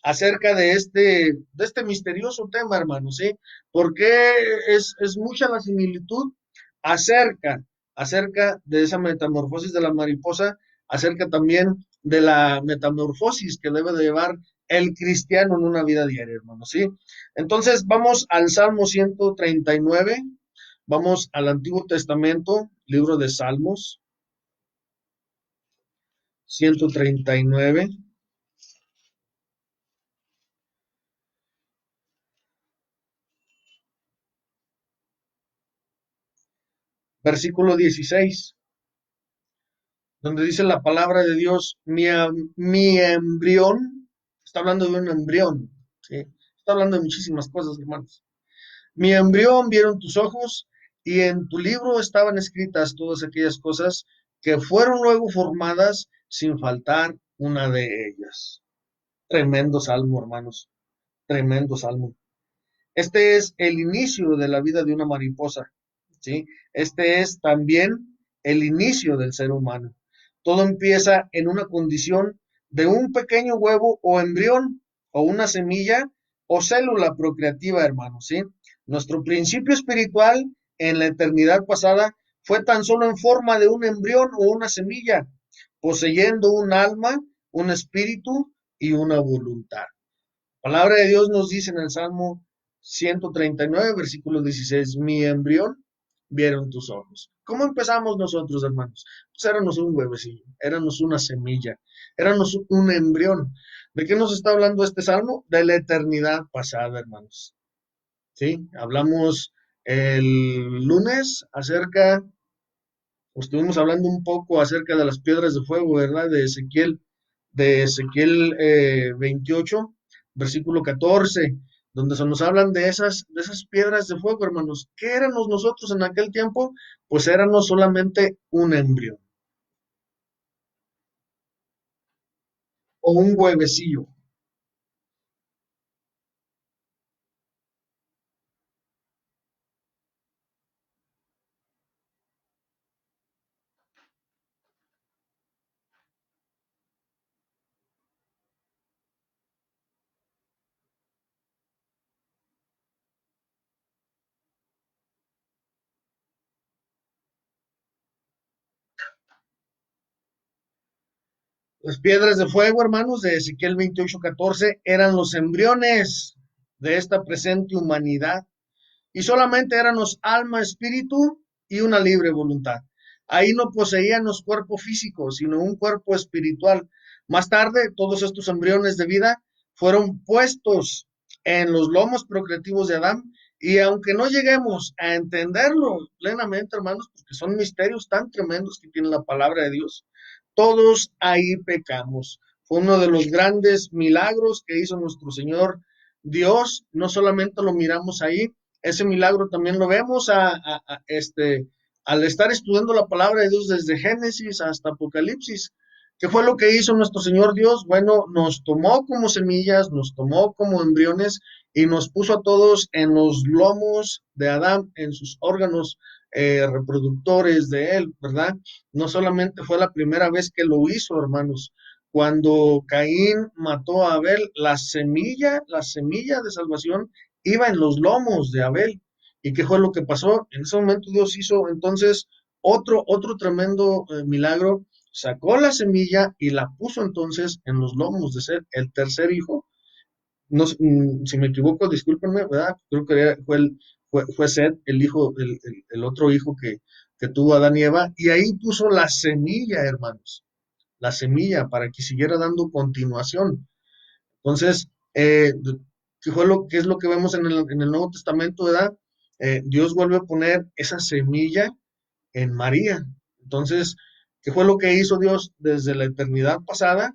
acerca de este misterioso tema, hermanos, ¿sí? Porque es mucha la similitud acerca, acerca de esa metamorfosis de la mariposa, acerca también de la metamorfosis que debe de llevar el cristiano en una vida diaria, hermanos, ¿sí? Entonces, vamos al Salmo 139, vamos al Antiguo Testamento, libro de Salmos, 139, versículo 16. Donde dice la palabra de Dios, mi embrión, está hablando de un embrión, ¿sí? Está hablando de muchísimas cosas, hermanos. Mi embrión vieron tus ojos y en tu libro estaban escritas todas aquellas cosas que fueron luego formadas sin faltar una de ellas. Tremendo salmo, hermanos, tremendo salmo. Este es el inicio de la vida de una mariposa, ¿sí? Este es también el inicio del ser humano. Todo empieza en una condición de un pequeño huevo o embrión o una semilla o célula procreativa, hermanos, ¿sí? Nuestro principio espiritual en la eternidad pasada fue tan solo en forma de un embrión o una semilla, poseyendo un alma, un espíritu y una voluntad. La palabra de Dios nos dice en el Salmo 139, versículo 16, mi embrión vieron tus ojos. ¿Cómo empezamos nosotros, hermanos? Pues éramos un huevecillo, éramos una semilla, éramos un embrión. ¿De qué nos está hablando este salmo? De la eternidad pasada, hermanos. ¿Sí? Hablamos el lunes estuvimos hablando un poco acerca de las piedras de fuego, ¿verdad? De Ezequiel 28, versículo 14, donde se nos hablan de esas piedras de fuego, hermanos. ¿Qué éramos nosotros en aquel tiempo? Pues éramos solamente un embrión o un huevecillo. Las piedras de fuego, hermanos, de Ezequiel 28:14, eran los embriones de esta presente humanidad y solamente éramos alma, espíritu y una libre voluntad. Ahí no poseíamos cuerpo físico, sino un cuerpo espiritual. Más tarde, todos estos embriones de vida fueron puestos en los lomos procreativos de Adán, y aunque no lleguemos a entenderlo plenamente, hermanos, porque son misterios tan tremendos que tiene la palabra de Dios, todos ahí pecamos. Fue uno de los grandes milagros que hizo nuestro Señor Dios. No solamente lo miramos ahí, ese milagro también lo vemos al estar estudiando la palabra de Dios desde Génesis hasta Apocalipsis. ¿Qué fue lo que hizo nuestro Señor Dios? Bueno, nos tomó como semillas, nos tomó como embriones y nos puso a todos en los lomos de Adán, en sus órganos reproductores de él, ¿verdad? No solamente fue la primera vez que lo hizo, hermanos. Cuando Caín mató a Abel, la semilla de salvación iba en los lomos de Abel. ¿Y qué fue lo que pasó? En ese momento Dios hizo entonces otro tremendo milagro, sacó la semilla y la puso entonces en los lomos de Seth, el tercer hijo. No, si me equivoco, discúlpenme, ¿verdad? Creo que fue Seth, el hijo, el otro hijo que tuvo Adán y Eva, y ahí puso la semilla, hermanos, la semilla para que siguiera dando continuación. Entonces, ¿qué es lo que vemos en el Nuevo Testamento, verdad? Dios vuelve a poner esa semilla en María. Entonces, ¿qué fue lo que hizo Dios desde la eternidad pasada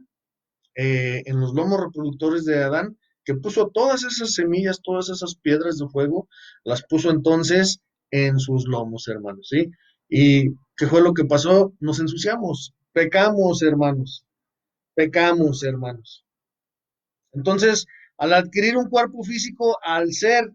en los lomos reproductores de Adán? Que puso todas esas semillas, todas esas piedras de fuego, las puso entonces en sus lomos, hermanos, ¿sí? ¿Y qué fue lo que pasó? Nos ensuciamos, pecamos, hermanos. Entonces, al adquirir un cuerpo físico, al ser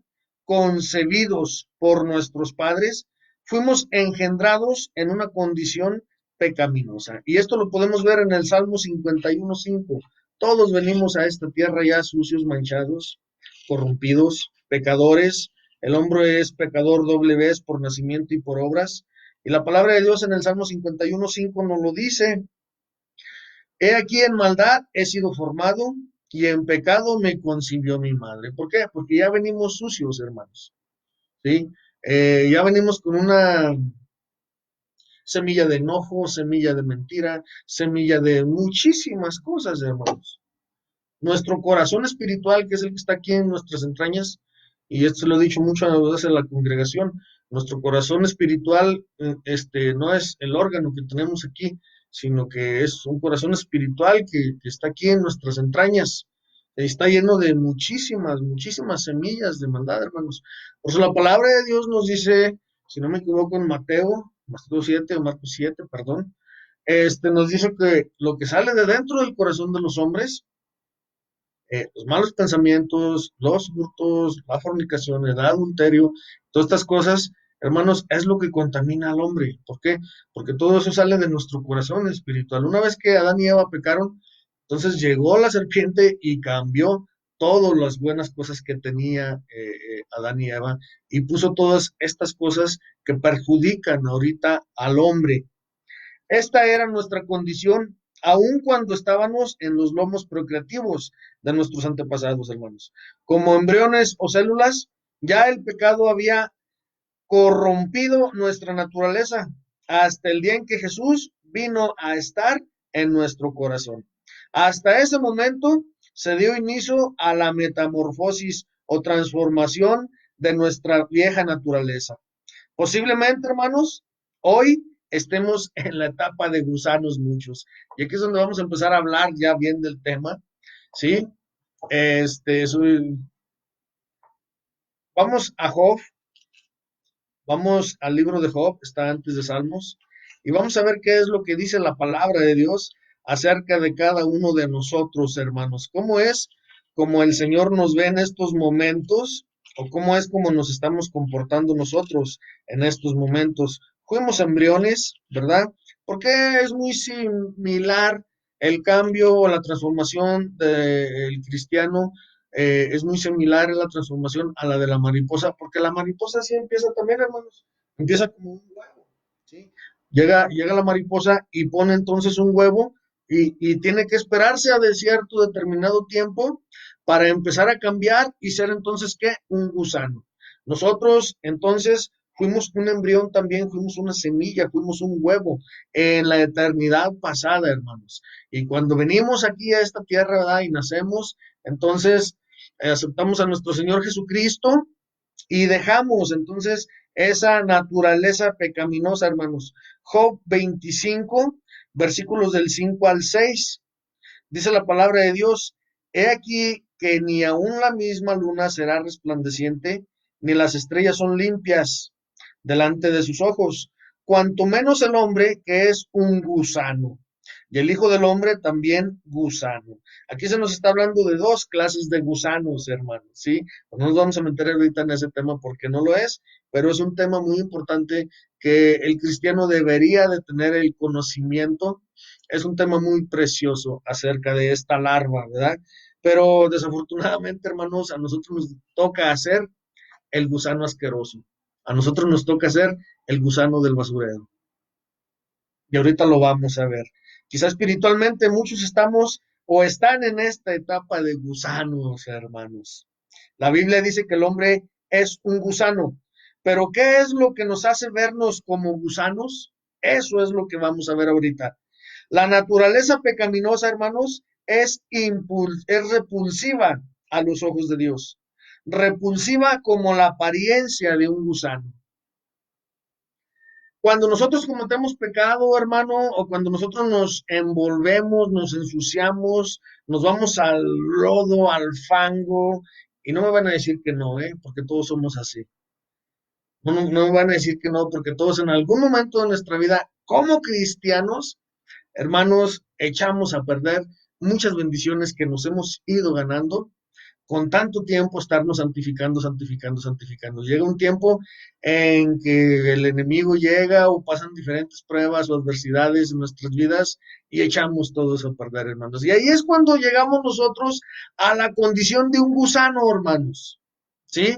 concebidos por nuestros padres, fuimos engendrados en una condición pecaminosa. Y esto lo podemos ver en el Salmo 51:5. Todos venimos a esta tierra ya sucios, manchados, corrompidos, pecadores. El hombre es pecador doble vez por nacimiento y por obras. Y la palabra de Dios en el Salmo 51:5 nos lo dice. He aquí en maldad he sido formado y en pecado me concibió mi madre. ¿Por qué? Porque ya venimos sucios, hermanos. ¿Sí? Ya venimos con una semilla de enojo, semilla de mentira, semilla de muchísimas cosas, hermanos. Nuestro corazón espiritual, que es el que está aquí en nuestras entrañas, y esto se lo he dicho muchas veces a la congregación, nuestro corazón espiritual no es el órgano que tenemos aquí, sino que es un corazón espiritual que está aquí en nuestras entrañas. Está lleno de muchísimas semillas de maldad, hermanos. Por eso la palabra de Dios nos dice, si no me equivoco, en Mateo 7 o Marcos 7, perdón, nos dice que lo que sale de dentro del corazón de los hombres, los malos pensamientos, los hurtos, la fornicación, el adulterio, todas estas cosas, hermanos, es lo que contamina al hombre. ¿Por qué? Porque todo eso sale de nuestro corazón espiritual. Una vez que Adán y Eva pecaron, entonces llegó la serpiente y cambió todas las buenas cosas que tenía Adán y Eva y puso todas estas cosas que perjudican ahorita al hombre. Esta era nuestra condición, aun cuando estábamos en los lomos procreativos de nuestros antepasados, hermanos. Como embriones o células, ya el pecado había corrompido nuestra naturaleza hasta el día en que Jesús vino a estar en nuestro corazón. Hasta ese momento se dio inicio a la metamorfosis o transformación de nuestra vieja naturaleza. Posiblemente, hermanos, hoy estemos en la etapa de gusanos muchos. Y aquí es donde vamos a empezar a hablar ya bien del tema, ¿sí? Vamos a Job, vamos al libro de Job, está antes de Salmos, y vamos a ver qué es lo que dice la palabra de Dios acerca de cada uno de nosotros, hermanos. ¿Cómo es como el Señor nos ve en estos momentos? ¿O cómo es como nos estamos comportando nosotros en estos momentos? Fuimos embriones, ¿verdad? Porque es muy similar el cambio o la transformación del cristiano, es muy similar en la transformación a la de la mariposa, porque la mariposa sí empieza también, hermanos, empieza como un huevo, ¿sí? Llega la mariposa y pone entonces un huevo, y tiene que esperarse a de cierto determinado tiempo para empezar a cambiar y ser entonces, ¿qué? Un gusano. Nosotros entonces fuimos un embrión también, fuimos una semilla, fuimos un huevo en la eternidad pasada, hermanos. Y cuando venimos aquí a esta tierra, ¿verdad? Y nacemos, entonces aceptamos a nuestro Señor Jesucristo y dejamos entonces esa naturaleza pecaminosa, hermanos. Job 25, versículos del 5 al 6. Dice la palabra de Dios, he aquí que ni aun la misma luna será resplandeciente, ni las estrellas son limpias delante de sus ojos, cuanto menos el hombre que es un gusano, y el Hijo del Hombre también gusano. Aquí se nos está hablando de dos clases de gusanos, hermanos, ¿sí? No nos vamos a meter ahorita en ese tema porque no lo es, pero es un tema muy importante que el cristiano debería de tener el conocimiento. Es un tema muy precioso acerca de esta larva, ¿verdad? Pero desafortunadamente, hermanos, a nosotros nos toca hacer el gusano asqueroso. A nosotros nos toca hacer el gusano del basurero. Y ahorita lo vamos a ver. Quizá espiritualmente muchos estamos o están en esta etapa de gusanos, hermanos. La Biblia dice que el hombre es un gusano, pero ¿qué es lo que nos hace vernos como gusanos? Eso es lo que vamos a ver ahorita. La naturaleza pecaminosa, hermanos, es repulsiva a los ojos de Dios. Repulsiva como la apariencia de un gusano. Cuando nosotros cometemos pecado, hermano, o cuando nosotros nos envolvemos, nos ensuciamos, nos vamos al lodo, al fango, y no me van a decir que no, porque todos somos así. No me van a decir que no, porque todos en algún momento de nuestra vida, como cristianos, hermanos, echamos a perder muchas bendiciones que nos hemos ido ganando con tanto tiempo estarnos santificando, santificando, santificando. Llega un tiempo en que el enemigo llega o pasan diferentes pruebas o adversidades en nuestras vidas y echamos todo eso a perder, hermanos. Y ahí es cuando llegamos nosotros a la condición de un gusano, hermanos. ¿Sí?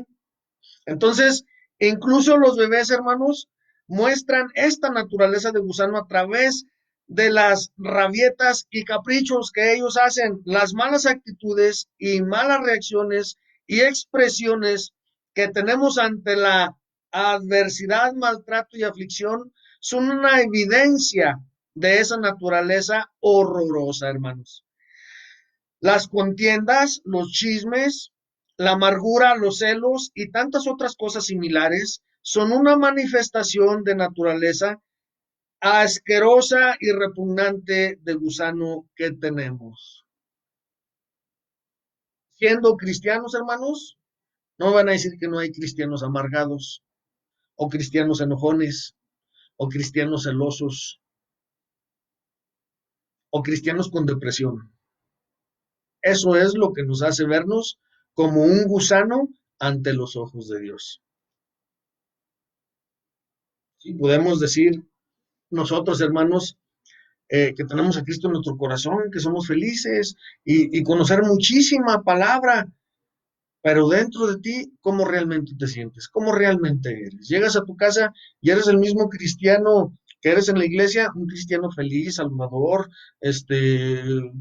Entonces, incluso los bebés, hermanos, muestran esta naturaleza de gusano a través de las rabietas y caprichos que ellos hacen, las malas actitudes y malas reacciones y expresiones que tenemos ante la adversidad, maltrato y aflicción son una evidencia de esa naturaleza horrorosa, hermanos. Las contiendas, los chismes, la amargura, los celos y tantas otras cosas similares son una manifestación de naturaleza asquerosa y repugnante de gusano que tenemos. Siendo cristianos, hermanos, no van a decir que no hay cristianos amargados, o cristianos enojones, o cristianos celosos, o cristianos con depresión. Eso es lo que nos hace vernos como un gusano ante los ojos de Dios. Sí, podemos decir nosotros, hermanos, que tenemos a Cristo en nuestro corazón, que somos felices y conocer muchísima palabra, pero dentro de ti, ¿cómo realmente te sientes? ¿Cómo realmente eres? Llegas a tu casa y eres el mismo cristiano que eres en la iglesia, un cristiano feliz, salvador,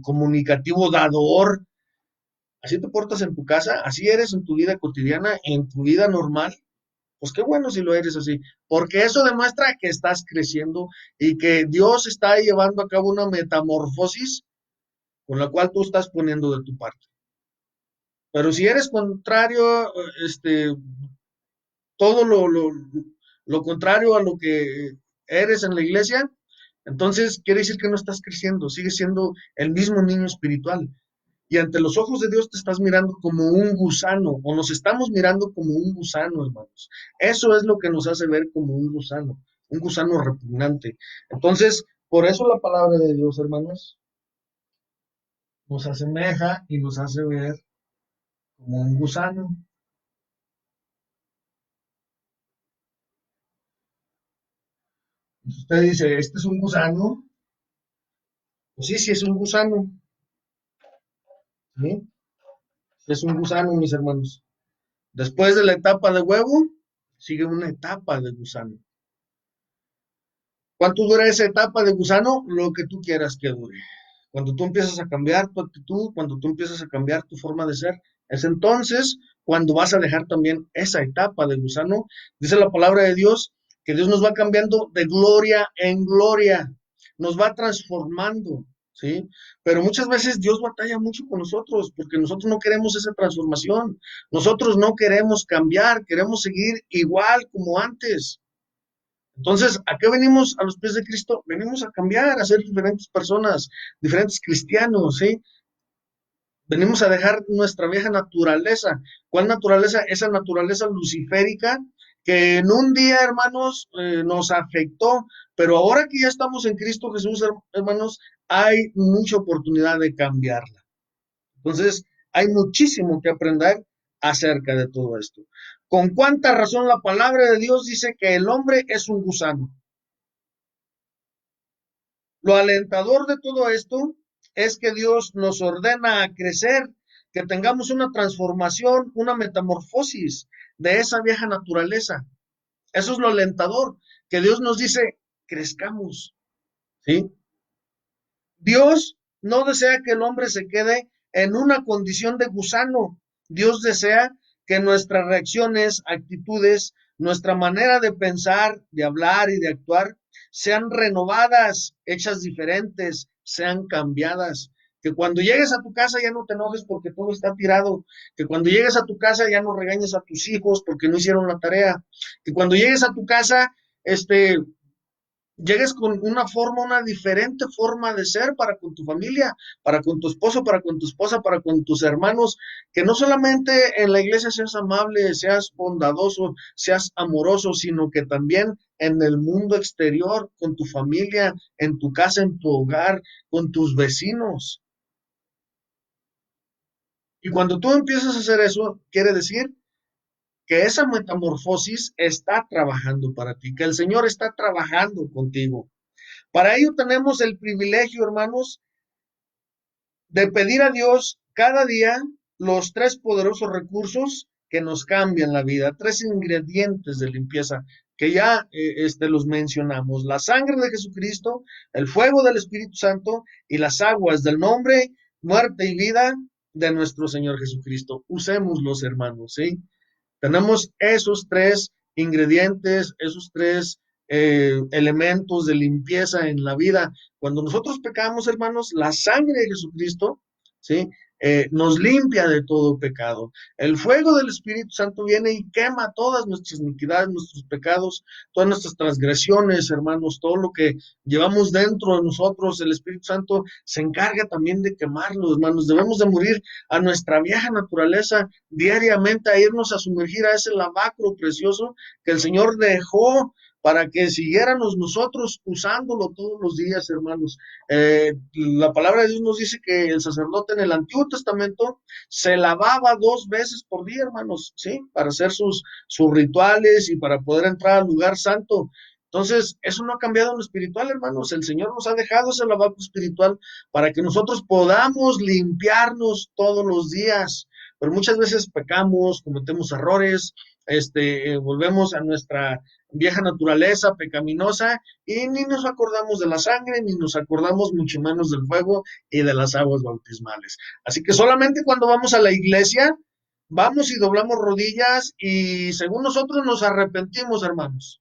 comunicativo, dador. Así te portas en tu casa, así eres en tu vida cotidiana, en tu vida normal. Pues qué bueno si lo eres así, porque eso demuestra que estás creciendo y que Dios está llevando a cabo una metamorfosis con la cual tú estás poniendo de tu parte. Pero si eres contrario, todo lo contrario a lo que eres en la iglesia, entonces quiere decir que no estás creciendo, sigues siendo el mismo niño espiritual. Y ante los ojos de Dios te estás mirando como un gusano, o nos estamos mirando como un gusano, hermanos. Eso es lo que nos hace ver como un gusano repugnante. Entonces, por eso la palabra de Dios, hermanos, nos asemeja y nos hace ver como un gusano. Usted dice, ¿este es un gusano? Pues sí, sí es un gusano, ¿sí? Es un gusano, mis hermanos. Después de la etapa de huevo, sigue una etapa de gusano. ¿Cuánto dura esa etapa de gusano? Lo que tú quieras que dure. Cuando tú empiezas a cambiar tu actitud, cuando tú empiezas a cambiar tu forma de ser, es entonces cuando vas a dejar también esa etapa de gusano. Dice la palabra de Dios que Dios nos va cambiando de gloria en gloria, nos va transformando, ¿sí? Pero muchas veces Dios batalla mucho con nosotros porque nosotros no queremos esa transformación, nosotros no queremos cambiar, queremos seguir igual como antes. Entonces, ¿a qué venimos a los pies de Cristo? Venimos a cambiar, a ser diferentes personas, diferentes cristianos, ¿sí? Venimos a dejar nuestra vieja naturaleza. ¿Cuál naturaleza? Esa naturaleza luciférica que en un día, hermanos, nos afectó, pero ahora que ya estamos en Cristo Jesús, hermanos, hay mucha oportunidad de cambiarla. Entonces, hay muchísimo que aprender acerca de todo esto. ¿Con cuánta razón la palabra de Dios dice que el hombre es un gusano? Lo alentador de todo esto es que Dios nos ordena a crecer, que tengamos una transformación, una metamorfosis de esa vieja naturaleza. Eso es lo alentador, que Dios nos dice, crezcamos, ¿sí? Dios no desea que el hombre se quede en una condición de gusano. Dios desea que nuestras reacciones, actitudes, nuestra manera de pensar, de hablar y de actuar sean renovadas, hechas diferentes, sean cambiadas. Que cuando llegues a tu casa ya no te enojes porque todo está tirado. Que cuando llegues a tu casa ya no regañes a tus hijos porque no hicieron la tarea. Que cuando llegues a tu casa, llegues con una forma, una diferente forma de ser para con tu familia, para con tu esposo, para con tu esposa, para con tus hermanos, que no solamente en la iglesia seas amable, seas bondadoso, seas amoroso, sino que también en el mundo exterior, con tu familia, en tu casa, en tu hogar, con tus vecinos. Y cuando tú empiezas a hacer eso, quiere decir que esa metamorfosis está trabajando para ti, que el Señor está trabajando contigo. Para ello tenemos el privilegio, hermanos, de pedir a Dios cada día los tres poderosos recursos que nos cambian la vida, tres ingredientes de limpieza que ya los mencionamos: la sangre de Jesucristo, el fuego del Espíritu Santo y las aguas del nombre, muerte y vida de nuestro Señor Jesucristo. Usémoslos, hermanos, ¿sí? Tenemos esos tres ingredientes, esos tres elementos de limpieza en la vida. Cuando nosotros pecamos, hermanos, la sangre de Jesucristo, ¿sí? Nos limpia de todo pecado. El fuego del Espíritu Santo viene y quema todas nuestras iniquidades, nuestros pecados, todas nuestras transgresiones, hermanos, todo lo que llevamos dentro de nosotros. El Espíritu Santo se encarga también de quemarlo, hermanos. Debemos de morir a nuestra vieja naturaleza diariamente, a irnos a sumergir a ese lavacro precioso que el Señor dejó para que siguiéramos nosotros usándolo todos los días, hermanos. La palabra de Dios nos dice que el sacerdote en el Antiguo Testamento se lavaba 2 veces por día, hermanos, ¿sí? Para hacer sus rituales y para poder entrar al lugar santo. Entonces, eso no ha cambiado en lo espiritual, hermanos. El Señor nos ha dejado ese lavabo espiritual para que nosotros podamos limpiarnos todos los días. Pero muchas veces pecamos, cometemos errores, volvemos a nuestra vieja naturaleza pecaminosa y ni nos acordamos de la sangre, ni nos acordamos mucho menos del fuego y de las aguas bautismales. Así que solamente cuando vamos a la iglesia, vamos y doblamos rodillas y según nosotros nos arrepentimos, hermanos.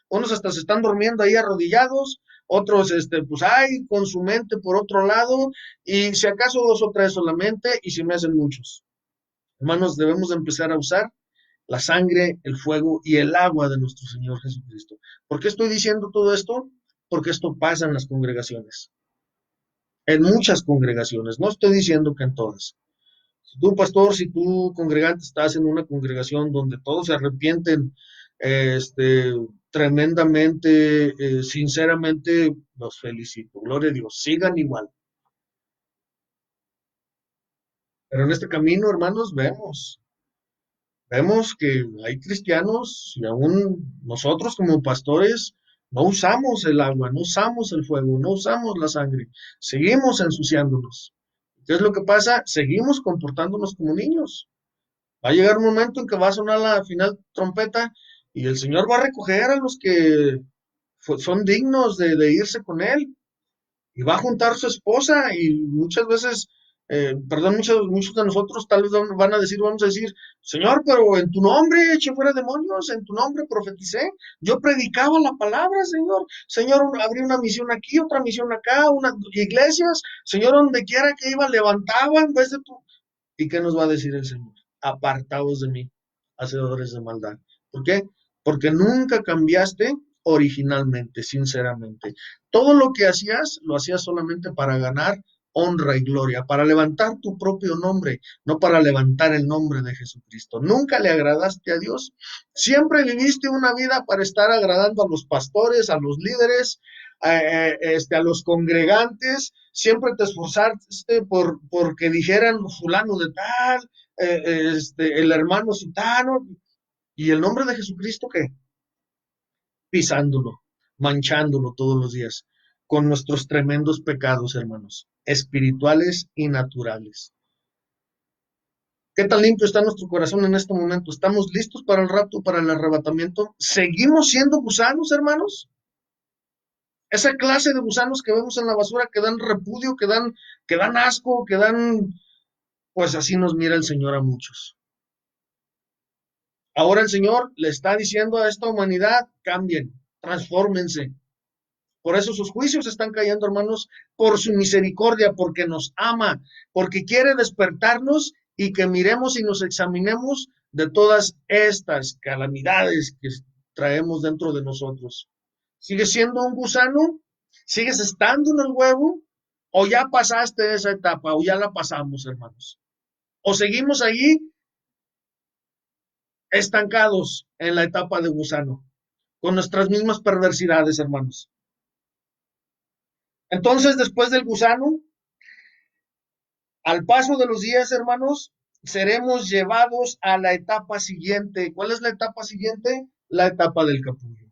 Unos hasta se están durmiendo ahí arrodillados, otros, pues, hay con su mente por otro lado, y si acaso 2 o 3 solamente, y si me hacen muchos. Hermanos, debemos de empezar a usar la sangre, el fuego y el agua de nuestro Señor Jesucristo. ¿Por qué estoy diciendo todo esto? Porque esto pasa en las congregaciones, en muchas congregaciones, no estoy diciendo que en todas. Si tú, pastor, si tú, congregante, estás en una congregación donde todos se arrepienten, tremendamente, sinceramente, los felicito. Gloria a Dios, sigan igual. Pero en este camino, hermanos, vemos que hay cristianos y aún nosotros como pastores no usamos el agua, no usamos el fuego, no usamos la sangre, seguimos ensuciándonos. ¿Qué es lo que pasa? Seguimos comportándonos como niños. Va a llegar un momento en que va a sonar la final trompeta y el Señor va a recoger a los que son dignos de irse con Él. y va a juntar su esposa y muchas veces, perdón, muchos de nosotros tal vez van a decir, vamos a decir, Señor, pero en tu nombre eché fuera demonios, en tu nombre profeticé, yo predicaba la palabra, Señor. Señor, abrí una misión aquí, otra misión acá, unas iglesias, Señor, donde quiera que iba, levantaba en vez de tu... ¿Y qué nos va a decir el Señor? Apartaos de mí, hacedores de maldad. ¿Por qué? Porque nunca cambiaste originalmente, sinceramente. Todo lo que hacías, lo hacías solamente para ganar honra y gloria, para levantar tu propio nombre, no para levantar el nombre de Jesucristo. Nunca le agradaste a Dios. Siempre viviste una vida para estar agradando a los pastores, a los líderes, a los congregantes. Siempre te esforzaste porque dijeran fulano de tal, el hermano sutano, y el nombre de Jesucristo, ¿qué? Pisándolo, manchándolo todos los días, con nuestros tremendos pecados, hermanos, espirituales y naturales. ¿Qué tan limpio está nuestro corazón en este momento? ¿Estamos listos para el rapto, para el arrebatamiento? ¿Seguimos siendo gusanos, hermanos? Esa clase de gusanos que vemos en la basura, que dan repudio, que dan asco, que dan, pues así nos mira el Señor a muchos. Ahora el Señor le está diciendo a esta humanidad, cambien, transfórmense. Por eso sus juicios están cayendo, hermanos, por su misericordia, porque nos ama, porque quiere despertarnos y que miremos y nos examinemos de todas estas calamidades que traemos dentro de nosotros. ¿Sigues siendo un gusano? ¿Sigues estando en el huevo? ¿O ya pasaste esa etapa? ¿O ya la pasamos, hermanos? ¿O seguimos allí estancados en la etapa de gusano, con nuestras mismas perversidades, hermanos? Entonces, después del gusano, al paso de los días, hermanos, seremos llevados a la etapa siguiente. ¿Cuál es la etapa siguiente? La etapa del capullo.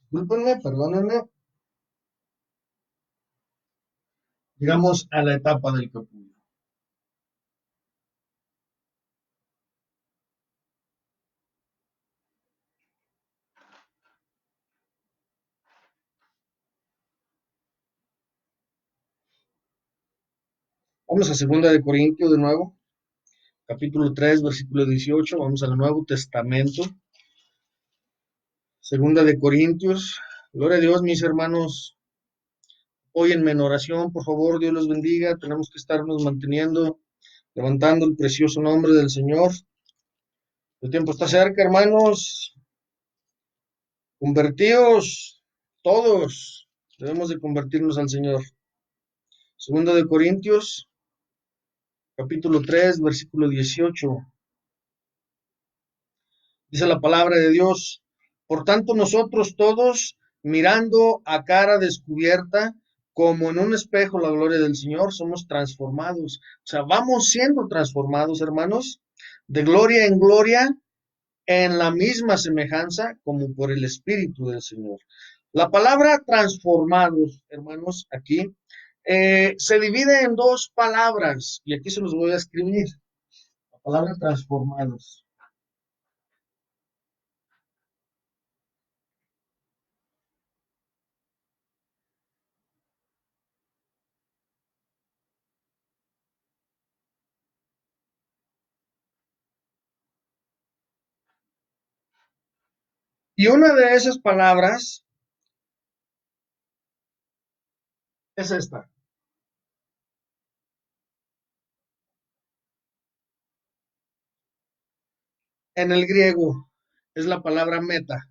Discúlpenme, perdónenme. Llegamos a la etapa del capullo. Vamos a Segunda de Corintios de nuevo, capítulo 3, versículo 18. Vamos al Nuevo Testamento. Segunda de Corintios. Gloria a Dios, mis hermanos. Óyenme en oración, por favor, Dios los bendiga. Tenemos que estarnos manteniendo, levantando el precioso nombre del Señor. El tiempo está cerca, hermanos. Convertíos, todos debemos de convertirnos al Señor. Segunda de Corintios, capítulo 3, versículo 18. Dice la palabra de Dios, por tanto nosotros todos, mirando a cara descubierta, como en un espejo la gloria del Señor, somos transformados. O sea, vamos siendo transformados, hermanos, de gloria en gloria, en la misma semejanza como por el Espíritu del Señor. La palabra transformados, hermanos, aquí se divide en dos palabras y aquí se los voy a escribir. La palabra transformados. Y una de esas palabras es esta. En el griego es la palabra meta,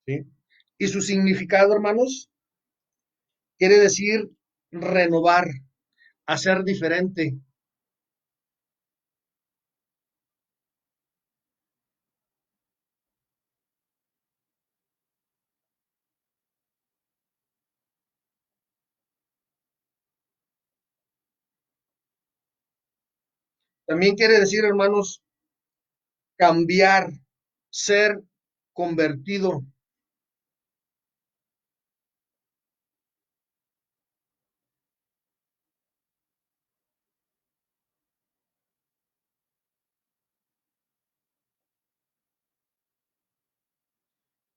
¿sí? Y su significado, hermanos, quiere decir renovar, hacer diferente. También quiere decir, hermanos, cambiar, ser convertido.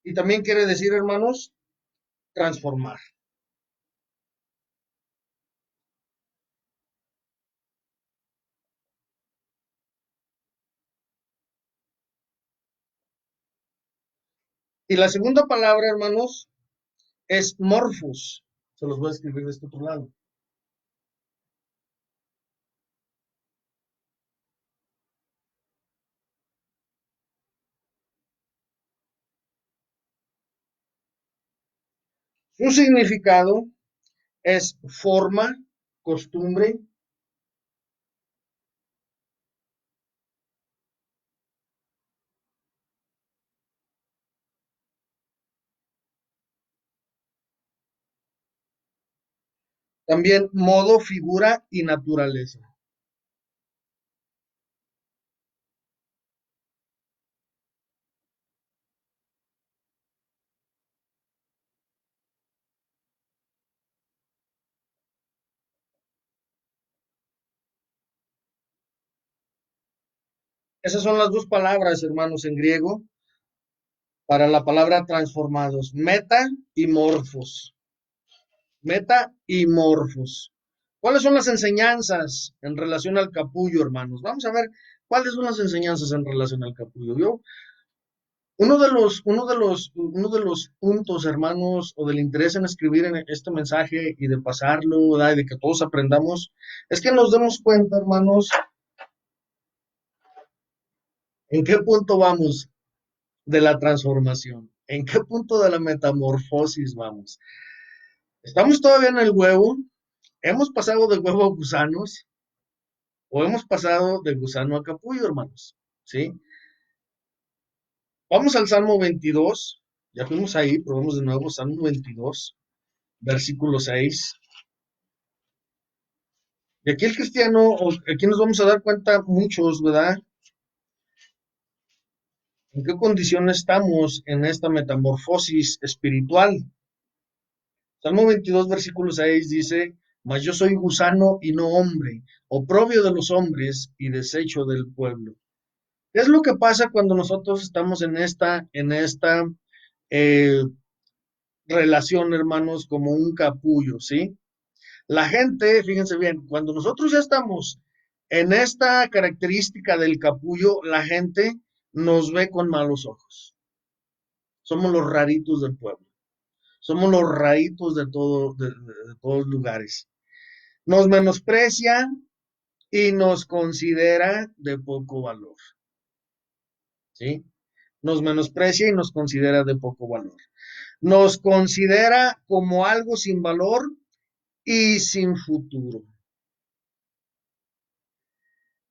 y también quiere decir, hermanos, transformar. Y la segunda palabra, hermanos, es morphos. Se los voy a escribir de este otro lado. Su significado es forma, costumbre. También modo, figura y naturaleza. Esas son las dos palabras, hermanos, en griego para la palabra transformados. Meta y morfos. Meta y morfos. ¿Cuáles son las enseñanzas en relación al capullo, hermanos? Vamos a ver cuáles son las enseñanzas en relación al capullo. Yo, uno de los puntos, hermanos, o del interés en escribir en este mensaje y de pasarlo, ¿verdad? Y de que todos aprendamos, es que nos demos cuenta, hermanos, en qué punto vamos de la transformación, en qué punto de la metamorfosis vamos. ¿Estamos todavía en el huevo? ¿Hemos pasado de huevo a gusanos? ¿O hemos pasado de gusano a capullo, hermanos? ¿Sí? Vamos al Salmo 22. Ya fuimos ahí, pero vamos de nuevo, Salmo 22, versículo 6. Y aquí el cristiano, aquí nos vamos a dar cuenta muchos, ¿verdad? ¿En qué condición estamos en esta metamorfosis espiritual? Salmo 22, versículo 6 dice, mas yo soy gusano y no hombre, oprobio de los hombres y desecho del pueblo. ¿Qué es lo que pasa cuando nosotros estamos en esta eh, relación, hermanos, como un capullo, ¿sí? La gente, fíjense bien, cuando nosotros ya estamos en esta característica del capullo, la gente nos ve con malos ojos. Somos los raritos del pueblo. Somos los raritos de todos lugares. Nos menosprecia y nos considera de poco valor, ¿sí? Nos menosprecia y nos considera de poco valor. Nos considera como algo sin valor y sin futuro.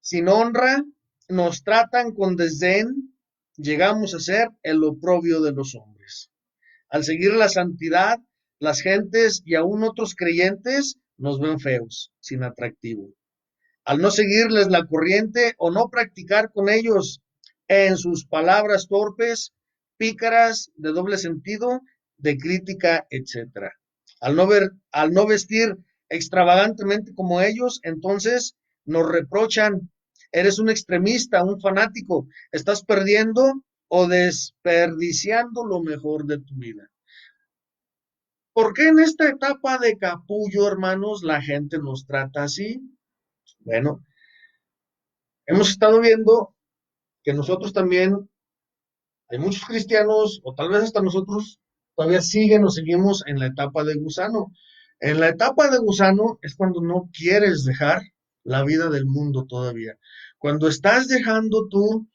Sin honra, nos tratan con desdén, llegamos a ser el oprobio de los hombres. Al seguir la santidad, las gentes y aún otros creyentes nos ven feos, sin atractivo. Al no seguirles la corriente o no practicar con ellos en sus palabras torpes, pícaras, de doble sentido, de crítica, etcétera. Al no vestir extravagantemente como ellos, entonces nos reprochan, eres un extremista, un fanático, estás perdiendo o desperdiciando lo mejor de tu vida. ¿Por qué en esta etapa de capullo, hermanos, la gente nos trata así? Bueno, hemos estado viendo que nosotros también, hay muchos cristianos, o tal vez hasta nosotros, todavía siguen o seguimos en la etapa de gusano. En la etapa de gusano es cuando no quieres dejar la vida del mundo todavía. Cuando estás dejando tú,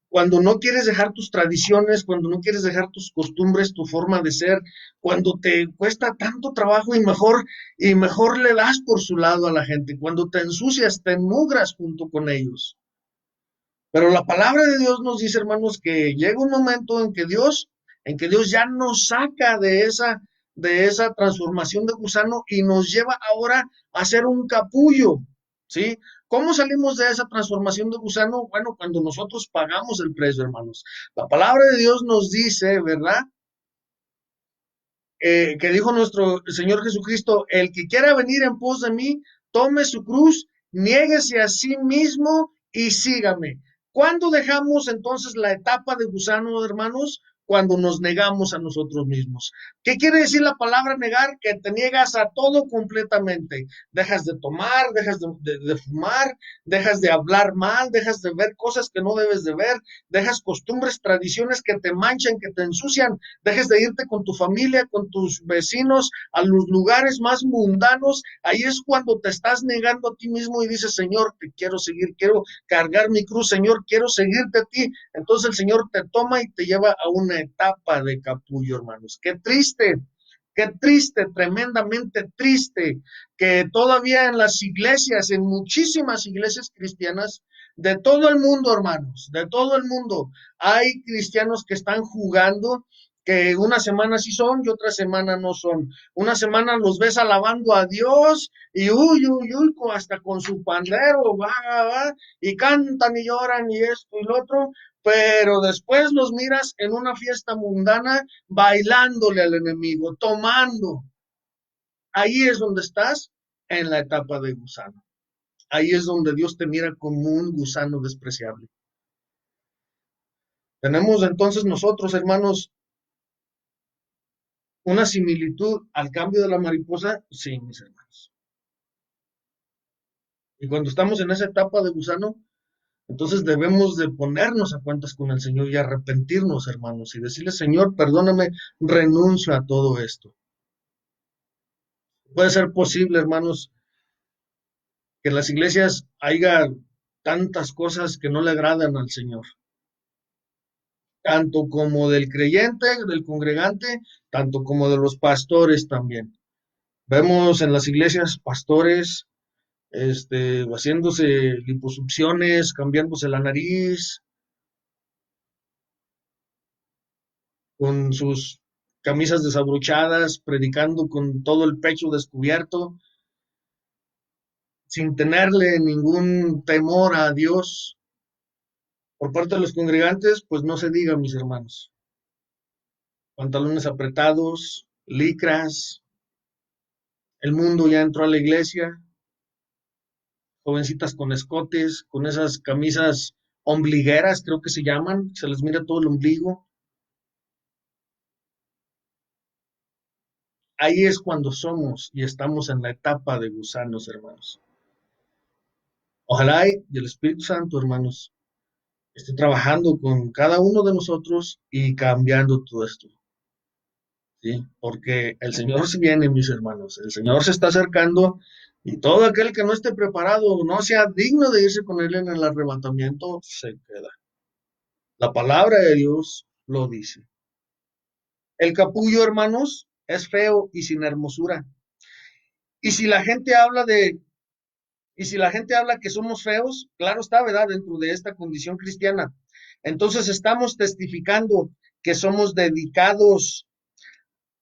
cuando no quieres dejar tus tradiciones, cuando no quieres dejar tus costumbres, tu forma de ser, cuando te cuesta tanto trabajo y mejor le das por su lado a la gente, cuando te ensucias, te enmugras junto con ellos. Pero la palabra de Dios nos dice, hermanos, que llega un momento en que Dios ya nos saca de esa transformación de gusano y nos lleva ahora a ser un capullo, ¿sí? ¿Cómo salimos de esa transformación de gusano? Bueno, cuando nosotros pagamos el precio, hermanos. La palabra de Dios nos dice, ¿verdad? Que dijo nuestro Señor Jesucristo, el que quiera venir en pos de mí, tome su cruz, niéguese a sí mismo y sígame. ¿Cuándo dejamos entonces la etapa de gusano, hermanos? Cuando nos negamos a nosotros mismos. ¿Qué quiere decir la palabra negar? Que te niegas a todo completamente. Dejas de tomar, dejas de fumar, dejas de hablar mal, dejas de ver cosas que no debes de ver, dejas costumbres, tradiciones que te manchan, que te ensucian, dejas de irte con tu familia, con tus vecinos, a los lugares más mundanos. Ahí es cuando te estás negando a ti mismo y dices, Señor, te quiero seguir, quiero cargar mi cruz, Señor, quiero seguirte a ti. Entonces el Señor te toma y te lleva a una etapa de capullo, hermanos. Qué triste, tremendamente triste, que todavía en las iglesias, en muchísimas iglesias cristianas, de todo el mundo, hermanos, de todo el mundo, hay cristianos que están jugando, que una semana sí son y otra semana no son. Una semana los ves alabando a Dios y hasta con su pandero, va, y cantan y lloran y esto y lo otro, pero después los miras en una fiesta mundana bailándole al enemigo, tomando. Ahí es donde estás en la etapa de gusano. Ahí es donde Dios te mira como un gusano despreciable. Tenemos entonces nosotros, hermanos, una similitud al cambio de la mariposa, sí, mis hermanos. Y cuando estamos en esa etapa de gusano, entonces debemos de ponernos a cuentas con el Señor y arrepentirnos, hermanos, y decirle, Señor, perdóname, renuncio a todo esto. Puede ser posible, hermanos, que en las iglesias haya tantas cosas que no le agradan al Señor, tanto como del creyente, del congregante, tanto como de los pastores también. Vemos en las iglesias pastores haciéndose liposucciones, cambiándose la nariz, con sus camisas desabrochadas, predicando con todo el pecho descubierto, sin tenerle ningún temor a Dios. Por parte de los congregantes, pues no se diga, mis hermanos. Pantalones apretados, licras, el mundo ya entró a la iglesia, jovencitas con escotes, con esas camisas ombligueras, creo que se llaman, se les mira todo el ombligo. Ahí es cuando somos y estamos en la etapa de gusanos, hermanos. Ojalá y el Espíritu Santo, hermanos, esté trabajando con cada uno de nosotros y cambiando todo esto, ¿sí? Porque el Señor se viene, mis hermanos, el Señor se está acercando y todo aquel que no esté preparado, no sea digno de irse con Él en el arrebatamiento, se queda. La palabra de Dios lo dice. El capullo, hermanos, es feo y sin hermosura. Y si la gente habla de Y si la gente habla que somos feos, claro está, ¿verdad? Dentro de esta condición cristiana. Entonces estamos testificando que somos dedicados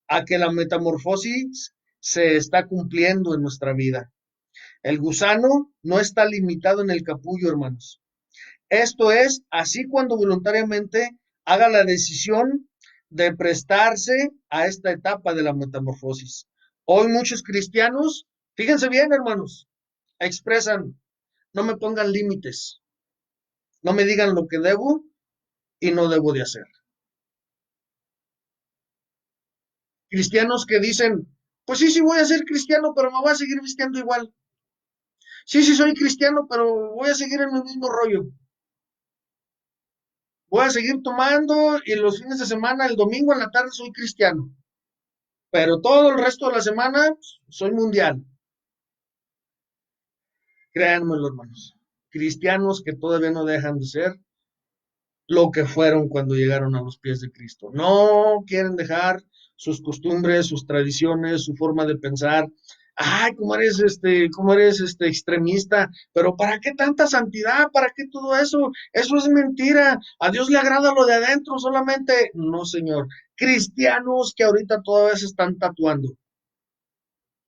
a que la metamorfosis se está cumpliendo en nuestra vida. El gusano no está limitado en el capullo, hermanos. Esto es, así cuando voluntariamente haga la decisión de prestarse a esta etapa de la metamorfosis. Hoy muchos cristianos, fíjense bien, hermanos, expresan, no me pongan límites, no me digan lo que debo y no debo de hacer. Cristianos que dicen, pues sí, sí voy a ser cristiano, pero me voy a seguir vistiendo igual. Sí, sí soy cristiano, pero voy a seguir en el mismo rollo. Voy a seguir tomando y los fines de semana, el domingo en la tarde soy cristiano, pero todo el resto de la semana soy mundial. Créanmelo, hermanos. Cristianos que todavía no dejan de ser lo que fueron cuando llegaron a los pies de Cristo. No quieren dejar sus costumbres, sus tradiciones, su forma de pensar. Ay, cómo eres extremista, pero ¿para qué tanta santidad? ¿Para qué todo eso? Eso es mentira. A Dios le agrada lo de adentro solamente. No, señor. Cristianos que ahorita todavía se están tatuando.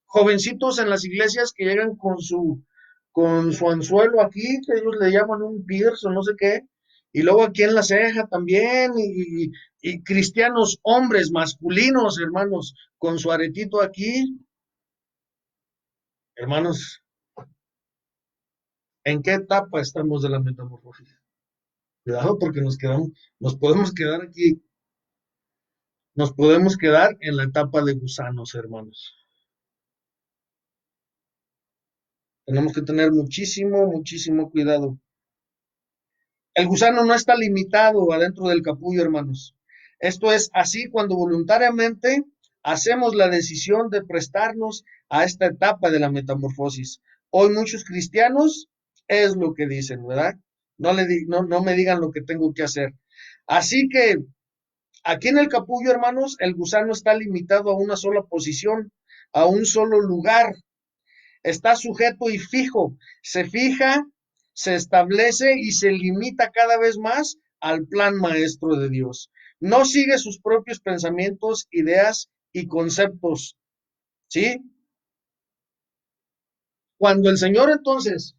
Jovencitos en las iglesias que llegan con su anzuelo aquí, que ellos le llaman un pierce o no sé qué, y luego aquí en la ceja también, y cristianos, hombres masculinos, hermanos, con su aretito aquí, hermanos, ¿en qué etapa estamos de la metamorfosis? Cuidado porque nos podemos quedar aquí, nos podemos quedar en la etapa de gusanos, hermanos. Tenemos que tener muchísimo, muchísimo cuidado. El gusano no está limitado adentro del capullo, hermanos. Esto es así cuando voluntariamente hacemos la decisión de prestarnos a esta etapa de la metamorfosis. Hoy muchos cristianos es lo que dicen, ¿verdad? No me digan lo que tengo que hacer. Así que aquí en el capullo, hermanos, el gusano está limitado a una sola posición, a un solo lugar. Está sujeto y fijo, se fija, se establece y se limita cada vez más al plan maestro de Dios. No sigue sus propios pensamientos, ideas y conceptos, ¿sí? Cuando el Señor entonces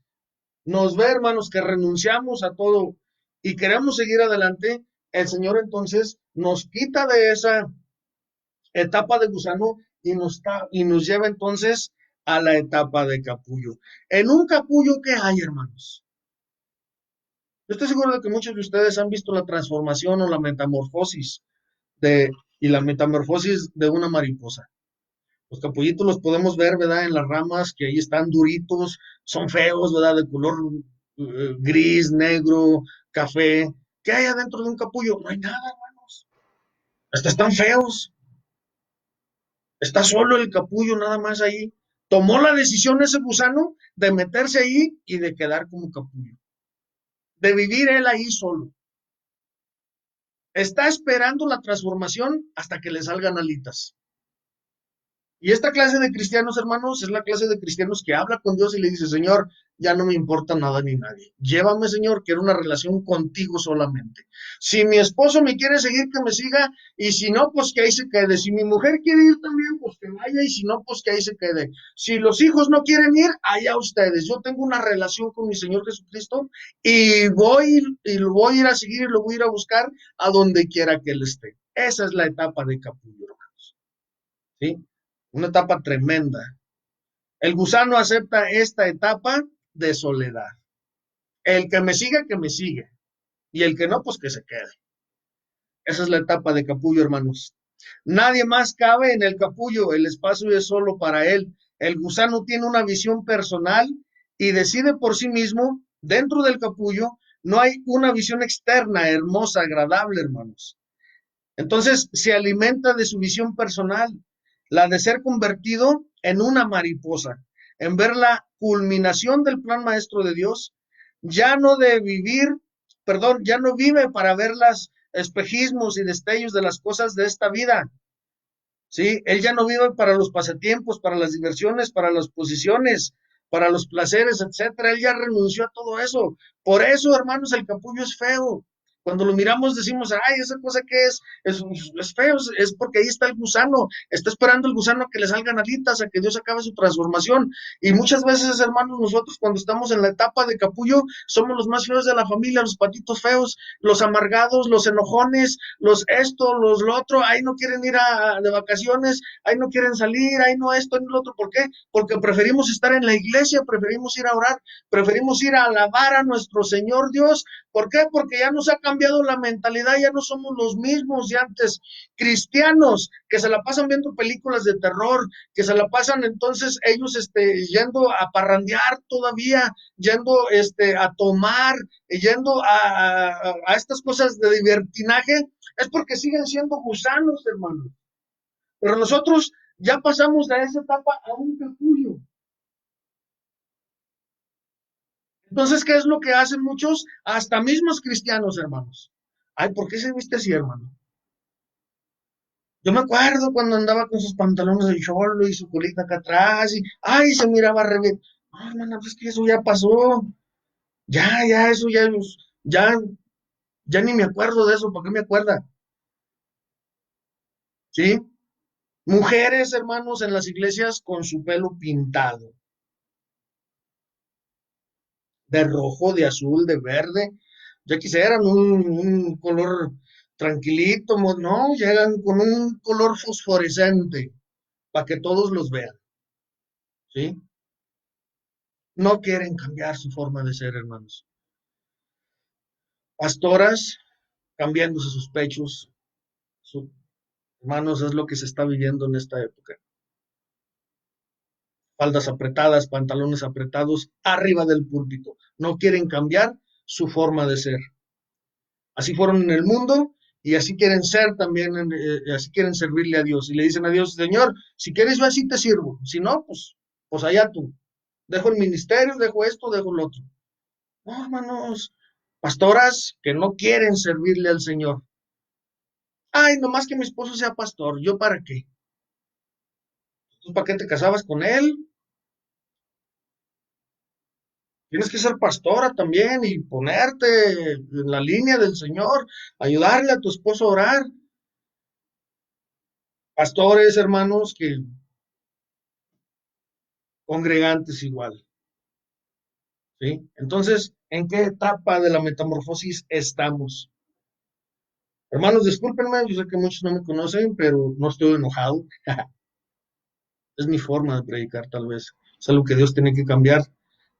nos ve, hermanos, que renunciamos a todo y queremos seguir adelante, el Señor entonces nos quita de esa etapa de gusano y nos lleva entonces a la etapa de capullo. En un capullo, ¿qué hay, hermanos? Yo estoy seguro de que muchos de ustedes han visto la transformación o la metamorfosis y la metamorfosis de una mariposa. Los capullitos los podemos ver, ¿verdad? En las ramas que ahí están duritos, son feos, ¿verdad? De color gris, negro, café. ¿Qué hay adentro de un capullo? No hay nada, hermanos. Hasta están feos. Está solo el capullo nada más ahí. Tomó la decisión ese gusano de meterse ahí y de quedar como capullo. De vivir él ahí solo. Está esperando la transformación hasta que le salgan alitas. Y esta clase de cristianos, hermanos, es la clase de cristianos que habla con Dios y le dice, Señor, ya no me importa nada ni nadie. Llévame, Señor, quiero una relación contigo solamente. Si mi esposo me quiere seguir, que me siga, y si no, pues que ahí se quede. Si mi mujer quiere ir también, pues que vaya, y si no, pues que ahí se quede. Si los hijos no quieren ir, allá ustedes. Yo tengo una relación con mi Señor Jesucristo y lo voy a ir a seguir y lo voy a ir a buscar a donde quiera que Él esté. Esa es la etapa de capullo, hermanos. ¿Sí? Una etapa tremenda. El gusano acepta esta etapa de soledad. El que me siga, que me sigue. Y el que no, pues que se quede. Esa es la etapa de capullo, hermanos. Nadie más cabe en el capullo, el espacio es solo para él. El gusano tiene una visión personal y decide por sí mismo, dentro del capullo, no hay una visión externa, hermosa, agradable, hermanos. Entonces se alimenta de su visión personal, la de ser convertido en una mariposa, en ver la culminación del plan maestro de Dios, ya no de vivir, perdón, ya no vive para ver los espejismos y destellos de las cosas de esta vida, ¿sí? Él ya no vive para los pasatiempos, para las diversiones, para las posiciones, para los placeres, etcétera. Él ya renunció a todo eso. Por eso, hermanos, el capullo es feo. Cuando lo miramos decimos, ay, esa cosa que es feo, es porque ahí está el gusano, está esperando el gusano a que le salgan alitas, a que Dios acabe su transformación. Y muchas veces, hermanos, nosotros cuando estamos en la etapa de capullo, somos los más feos de la familia, los patitos feos, los amargados, los enojones, los esto, los lo otro, ahí no quieren ir de vacaciones, ahí no quieren salir, ahí no esto, ni lo otro. ¿Por qué? Porque preferimos estar en la iglesia, preferimos ir a orar, preferimos ir a alabar a nuestro Señor Dios. ¿Por qué? Porque ya nos ha cambiado la mentalidad, ya no somos los mismos de antes. Cristianos que se la pasan viendo películas de terror, que se la pasan entonces ellos yendo a parrandear todavía, yendo a tomar, yendo a estas cosas de libertinaje, es porque siguen siendo gusanos, hermano. Pero nosotros ya pasamos de esa etapa a un capullo. Entonces, ¿qué es lo que hacen muchos? Hasta mismos cristianos, hermanos. Ay, ¿por qué se viste así, hermano? Yo me acuerdo cuando andaba con sus pantalones de cholo y su colita acá atrás y, ay, se miraba re bien. No, hermano, pues es que eso ya pasó. Ya, eso ya, ya ni me acuerdo de eso, ¿por qué me acuerda? ¿Sí? Mujeres, hermanos, en las iglesias con su pelo pintado, de rojo, de azul, de verde. Ya quisieran un color tranquilito, no, llegan con un color fosforescente para que todos los vean, ¿sí? No quieren cambiar su forma de ser, hermanos. Pastoras cambiándose sus pechos, sus hermanos, es lo que se está viviendo en esta época. Faldas apretadas, pantalones apretados, arriba del púlpito. No quieren cambiar su forma de ser. Así fueron en el mundo y así quieren ser también, así quieren servirle a Dios. Y le dicen a Dios, Señor, si quieres yo así te sirvo. Si no, pues allá tú. Dejo el ministerio, dejo esto, dejo lo otro. No, hermanos, pastoras que no quieren servirle al Señor. Ay, nomás que mi esposo sea pastor, ¿yo para qué? ¿Tú para qué te casabas con él? Tienes que ser pastora también y ponerte en la línea del Señor, ayudarle a tu esposo a orar. Pastores, hermanos, que congregantes igual, ¿sí? Entonces, ¿en qué etapa de la metamorfosis estamos? Hermanos, discúlpenme, yo sé que muchos no me conocen, pero no estoy enojado. Es mi forma de predicar, tal vez. Es algo que Dios tiene que cambiar.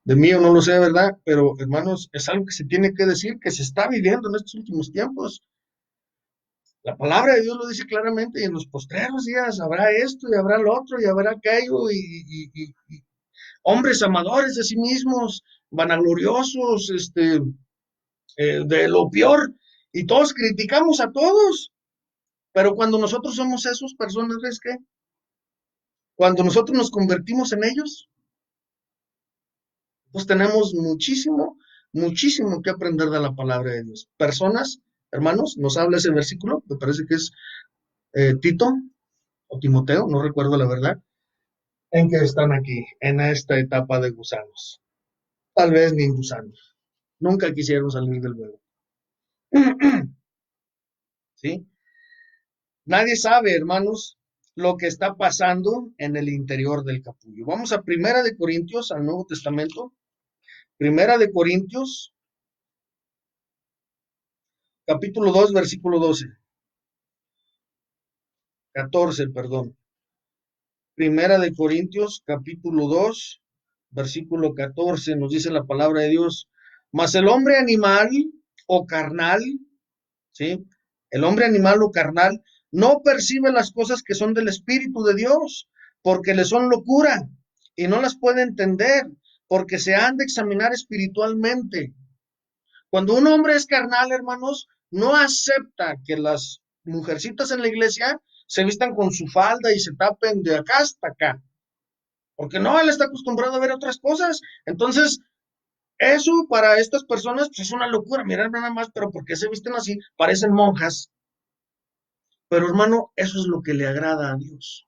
De mí o no lo sé, ¿verdad? Pero, hermanos, es algo que se tiene que decir, que se está viviendo en estos últimos tiempos. La palabra de Dios lo dice claramente, y en los postreros días habrá esto y habrá lo otro y habrá aquello y hombres amadores de sí mismos, vanagloriosos, de lo peor, y todos criticamos a todos, pero cuando nosotros somos esas personas, ¿ves qué? Cuando nosotros nos convertimos en ellos, pues tenemos muchísimo, muchísimo que aprender de la palabra de Dios. Personas, hermanos, nos habla ese versículo, me parece que es Tito o Timoteo, no recuerdo la verdad, en que están aquí, en esta etapa de gusanos. Tal vez ni gusanos. Nunca quisieron salir del huevo. ¿Sí? Nadie sabe, hermanos, lo que está pasando en el interior del capullo. Vamos a Primera de Corintios, al Nuevo Testamento. Primera de Corintios, capítulo 2, versículo 14, perdón. Primera de Corintios, capítulo 2, versículo 14, nos dice la palabra de Dios. Mas el hombre animal o carnal, ¿sí? El hombre animal o carnal no percibe las cosas que son del Espíritu de Dios, porque le son locura y no las puede entender, porque se han de examinar espiritualmente. Cuando un hombre es carnal, hermanos, no acepta que las mujercitas en la iglesia se vistan con su falda y se tapen de acá hasta acá, porque no, él está acostumbrado a ver otras cosas. Entonces, eso para estas personas pues, es una locura. Mirar nada más, pero ¿por qué se visten así? Parecen monjas. Pero hermano, eso es lo que le agrada a Dios.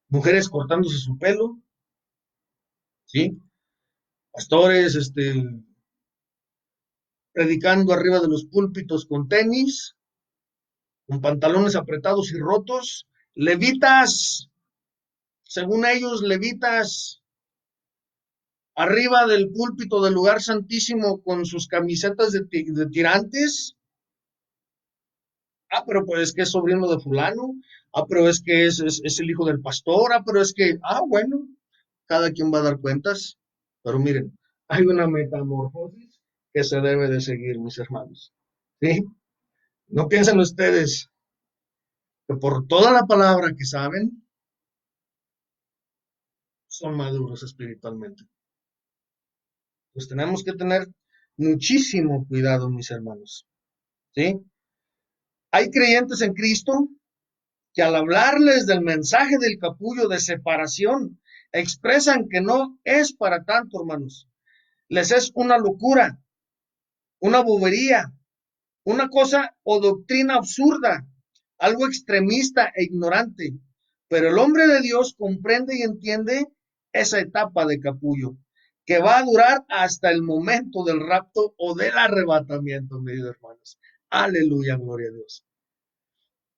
Mujeres cortándose su pelo, ¿sí? Pastores, predicando arriba de los púlpitos con tenis, con pantalones apretados y rotos, levitas, según ellos, levitas, arriba del púlpito del lugar santísimo con sus camisetas de tirantes. Ah, pero pues es que es sobrino de fulano. Ah, pero es que es el hijo del pastor. Ah, pero es que, bueno, cada quien va a dar cuentas. Pero miren, hay una metamorfosis que se debe de seguir, mis hermanos. ¿Sí? No piensen ustedes que por toda la palabra que saben, son maduros espiritualmente. Pues tenemos que tener muchísimo cuidado, mis hermanos. ¿Sí? Hay creyentes en Cristo que al hablarles del mensaje del capullo de separación, expresan que no es para tanto, hermanos. Les es una locura, una bobería, una cosa o doctrina absurda, algo extremista e ignorante. Pero el hombre de Dios comprende y entiende esa etapa de capullo, que va a durar hasta el momento del rapto o del arrebatamiento, mis hermanos. Aleluya, gloria a Dios.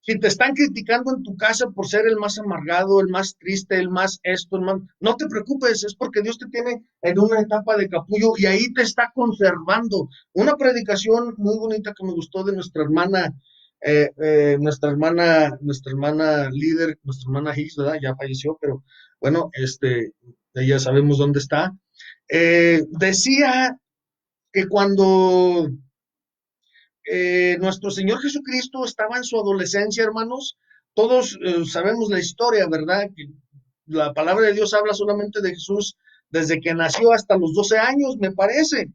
Si te están criticando en tu casa por ser el más amargado, el más triste, el más esto, el más... no te preocupes, es porque Dios te tiene en una etapa de capullo y ahí te está conservando. Una predicación muy bonita que me gustó de nuestra hermana líder, nuestra hermana Hicks, ¿verdad? Ya falleció, pero bueno, ella sabemos dónde está. Decía que cuando nuestro Señor Jesucristo estaba en su adolescencia, hermanos, todos sabemos la historia, ¿verdad? Que la palabra de Dios habla solamente de Jesús desde que nació hasta los 12 años, me parece.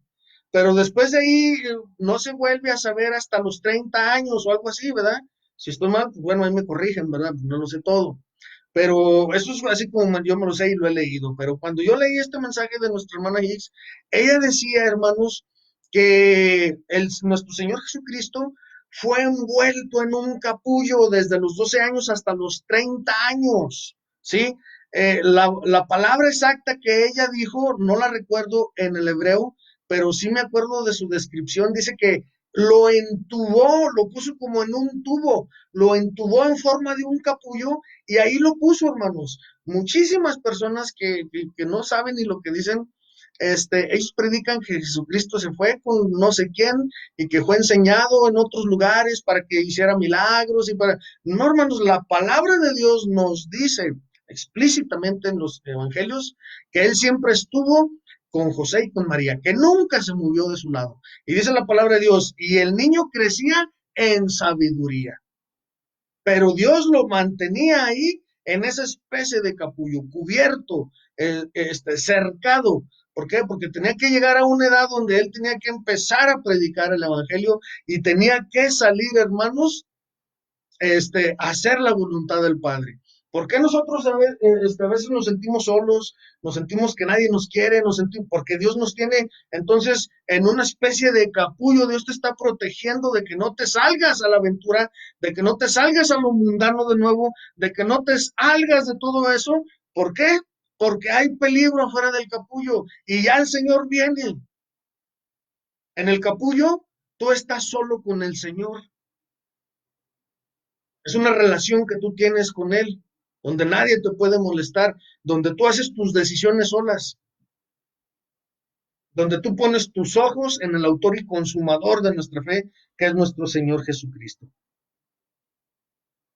Pero después de ahí no se vuelve a saber hasta los 30 años o algo así, ¿verdad? Si estoy mal, pues bueno, ahí me corrigen, ¿verdad? Pues no lo sé todo. Pero eso es así como yo me lo sé y lo he leído. Pero cuando yo leí este mensaje de nuestra hermana Hicks, ella decía, hermanos, que nuestro Señor Jesucristo fue envuelto en un capullo desde los 12 años hasta los 30 años, ¿sí? La palabra exacta que ella dijo, no la recuerdo en el hebreo, pero sí me acuerdo de su descripción. Dice que lo entubó, lo puso como en un tubo, lo entubó en forma de un capullo y ahí lo puso, hermanos. Muchísimas personas que no saben ni lo que dicen, ellos predican que Jesucristo se fue con no sé quién y que fue enseñado en otros lugares para que hiciera milagros y para... No, hermanos, la palabra de Dios nos dice explícitamente en los evangelios que Él siempre estuvo con José y con María, que nunca se movió de su lado. Y dice la palabra de Dios, y el niño crecía en sabiduría, pero Dios lo mantenía ahí en esa especie de capullo, cubierto, cercado. ¿Por qué? Porque tenía que llegar a una edad donde él tenía que empezar a predicar el evangelio y tenía que salir, hermanos, hacer la voluntad del Padre. ¿Por qué nosotros a veces nos sentimos solos, nos sentimos que nadie nos quiere, nos sentimos, porque Dios nos tiene entonces en una especie de capullo? Dios te está protegiendo de que no te salgas a la aventura, de que no te salgas a lo mundano de nuevo, de que no te salgas de todo eso. ¿Por qué? Porque hay peligro afuera del capullo y ya el Señor viene. En el capullo tú estás solo con el Señor. Es una relación que tú tienes con Él, donde nadie te puede molestar, donde tú haces tus decisiones solas, donde tú pones tus ojos en el autor y consumador de nuestra fe, que es nuestro Señor Jesucristo.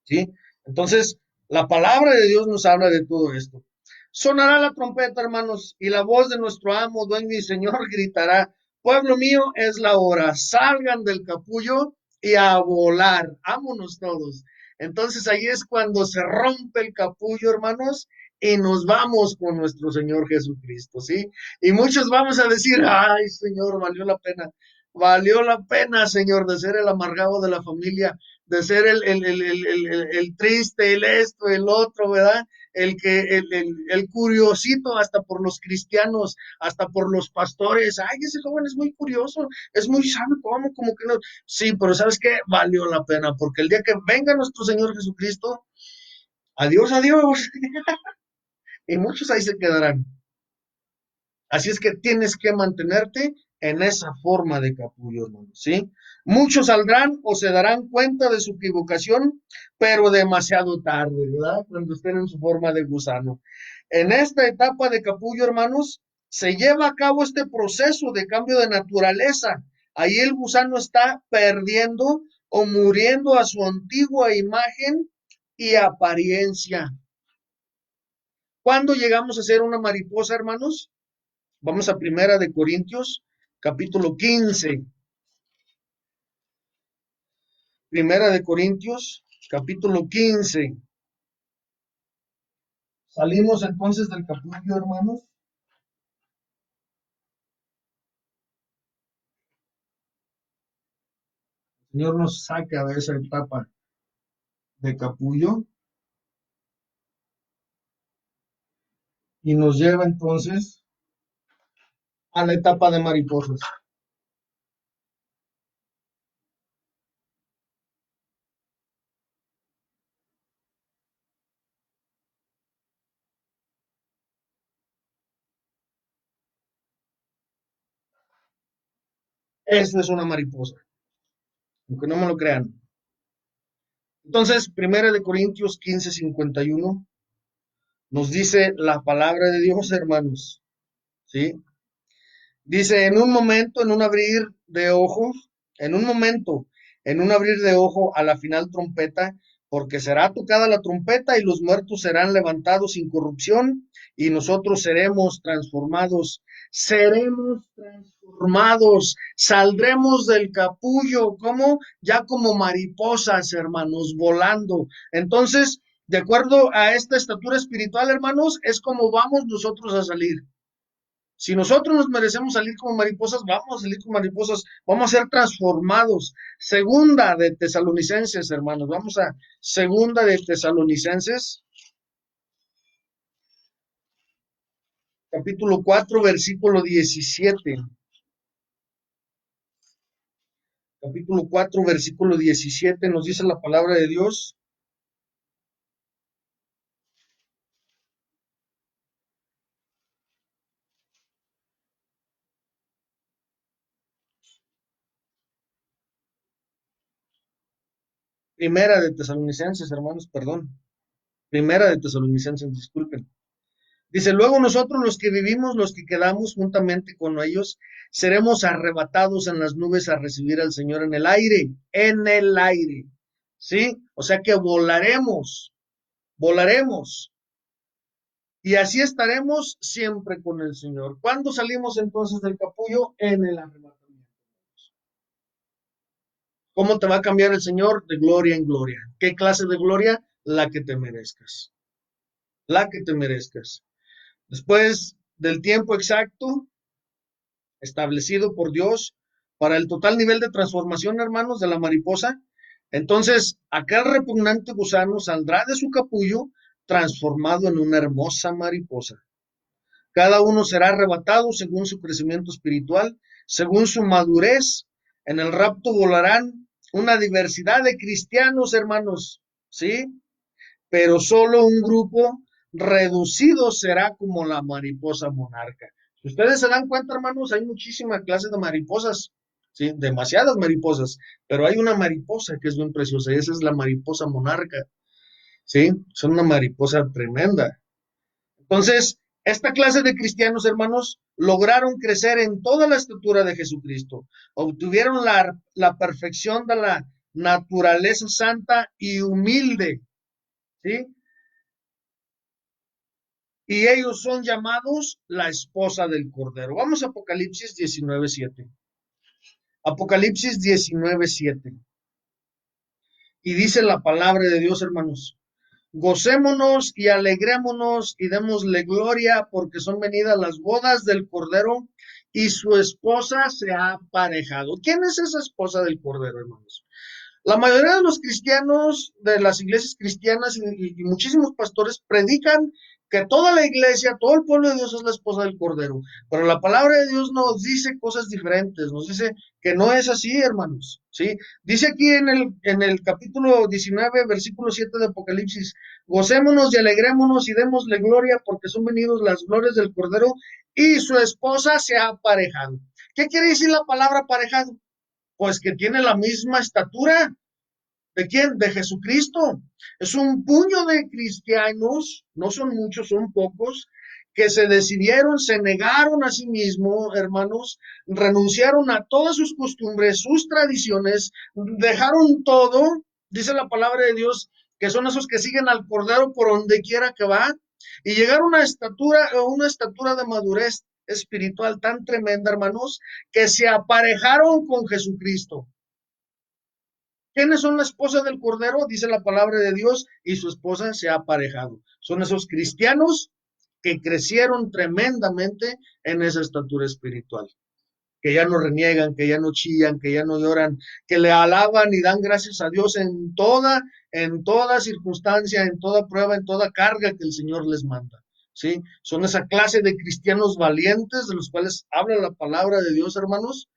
¿Sí? Entonces, la palabra de Dios nos habla de todo esto. Sonará la trompeta, hermanos, y la voz de nuestro amo, dueño y Señor gritará: pueblo mío, es la hora, salgan del capullo y a volar, vámonos todos. Entonces ahí es cuando se rompe el capullo, hermanos, y nos vamos con nuestro Señor Jesucristo, ¿sí? Y muchos vamos a decir: ay, Señor, valió la pena, Señor, de ser el amargado de la familia, de ser el triste, el esto, el otro, ¿verdad? El curiosito hasta por los cristianos, hasta por los pastores. Ay, ese joven es muy curioso, es muy sabio, ¿cómo? Como que no. Sí, pero ¿sabes qué? Valió la pena, porque el día que venga nuestro Señor Jesucristo, adiós, adiós, y muchos ahí se quedarán. Así es que tienes que mantenerte en esa forma de capullo, hermano, ¿sí? Muchos saldrán o se darán cuenta de su equivocación, pero demasiado tarde, ¿verdad? Cuando estén en su forma de gusano. En esta etapa de capullo, hermanos, se lleva a cabo este proceso de cambio de naturaleza. Ahí el gusano está perdiendo o muriendo a su antigua imagen y apariencia. ¿Cuándo llegamos a ser una mariposa, hermanos? Vamos a Primera de Corintios, capítulo 15. Primera de Corintios, capítulo 15. Salimos entonces del capullo, hermanos. El Señor nos saca de esa etapa de capullo y nos lleva entonces a la etapa de mariposas. Eso es una mariposa, aunque no me lo crean. Entonces, Primera de Corintios 15:51 nos dice la palabra de Dios, hermanos, ¿sí? Dice: en un momento, en un abrir de ojos, en un momento, en un abrir de ojo, a la final trompeta, porque será tocada la trompeta y los muertos serán levantados sin corrupción y nosotros seremos transformados. seremos transformados, saldremos del capullo, como ya como mariposas, hermanos, volando. Entonces, de acuerdo a esta estatura espiritual, hermanos, es como vamos nosotros a salir. Si nosotros nos merecemos salir como mariposas, vamos a salir como mariposas, vamos a ser transformados. Segunda de Tesalonicenses, hermanos, vamos a segunda de Tesalonicenses, capítulo 4, versículo 17. Capítulo 4, versículo 17 nos dice la palabra de Dios. Primera de Tesalonicenses, hermanos, perdón. Primera de Tesalonicenses, disculpen. Dice, luego nosotros los que vivimos, los que quedamos juntamente con ellos, seremos arrebatados en las nubes a recibir al Señor en el aire, ¿sí? O sea que volaremos, volaremos, y así estaremos siempre con el Señor. ¿Cuándo salimos entonces del capullo? En el arrebatamiento. ¿Cómo te va a cambiar el Señor? De gloria en gloria. ¿Qué clase de gloria? La que te merezcas, la que te merezcas. Después del tiempo exacto establecido por Dios para el total nivel de transformación, hermanos, de la mariposa, entonces aquel repugnante gusano saldrá de su capullo transformado en una hermosa mariposa. Cada uno será arrebatado según su crecimiento espiritual, según su madurez. En el rapto volarán una diversidad de cristianos, hermanos, ¿sí? Pero solo un grupo reducido será como la mariposa monarca. Si ustedes se dan cuenta, hermanos, hay muchísimas clases de mariposas, ¿sí? Demasiadas mariposas, pero hay una mariposa que es bien preciosa y esa es la mariposa monarca, ¿sí? Son una mariposa tremenda. Entonces, esta clase de cristianos, hermanos, lograron crecer en toda la estatura de Jesucristo, obtuvieron la perfección de la naturaleza santa y humilde, ¿sí? Y ellos son llamados la esposa del Cordero. Vamos a Apocalipsis 19:7. Apocalipsis 19:7. Y dice la palabra de Dios, hermanos, gocémonos y alegrémonos y démosle gloria porque son venidas las bodas del Cordero y su esposa se ha aparejado. ¿Quién es esa esposa del Cordero, hermanos? La mayoría de los cristianos de las iglesias cristianas y muchísimos pastores predican que toda la iglesia, todo el pueblo de Dios es la esposa del Cordero, pero la palabra de Dios nos dice cosas diferentes, nos dice que no es así, hermanos, ¿sí? Dice aquí en el capítulo 19, versículo 7 de Apocalipsis, gocémonos y alegrémonos y démosle gloria porque son venidos las glorias del Cordero y su esposa se ha aparejado. ¿Qué quiere decir la palabra aparejado? Pues que tiene la misma estatura. ¿De quién? De Jesucristo. Es un puño de cristianos, no son muchos, son pocos, que se decidieron, se negaron a sí mismos, hermanos, renunciaron a todas sus costumbres, sus tradiciones, dejaron todo, dice la palabra de Dios, que son esos que siguen al Cordero por donde quiera que va, y llegaron a una estatura de madurez espiritual tan tremenda, hermanos, que se aparejaron con Jesucristo. ¿Quiénes son la esposa del Cordero? Dice la palabra de Dios, y su esposa se ha aparejado. Son esos cristianos que crecieron tremendamente en esa estatura espiritual, que ya no reniegan, que ya no chillan, que ya no lloran, que le alaban y dan gracias a Dios en toda circunstancia, en toda prueba, en toda carga que el Señor les manda. ¿Sí? Son esa clase de cristianos valientes de los cuales habla la palabra de Dios, hermanos,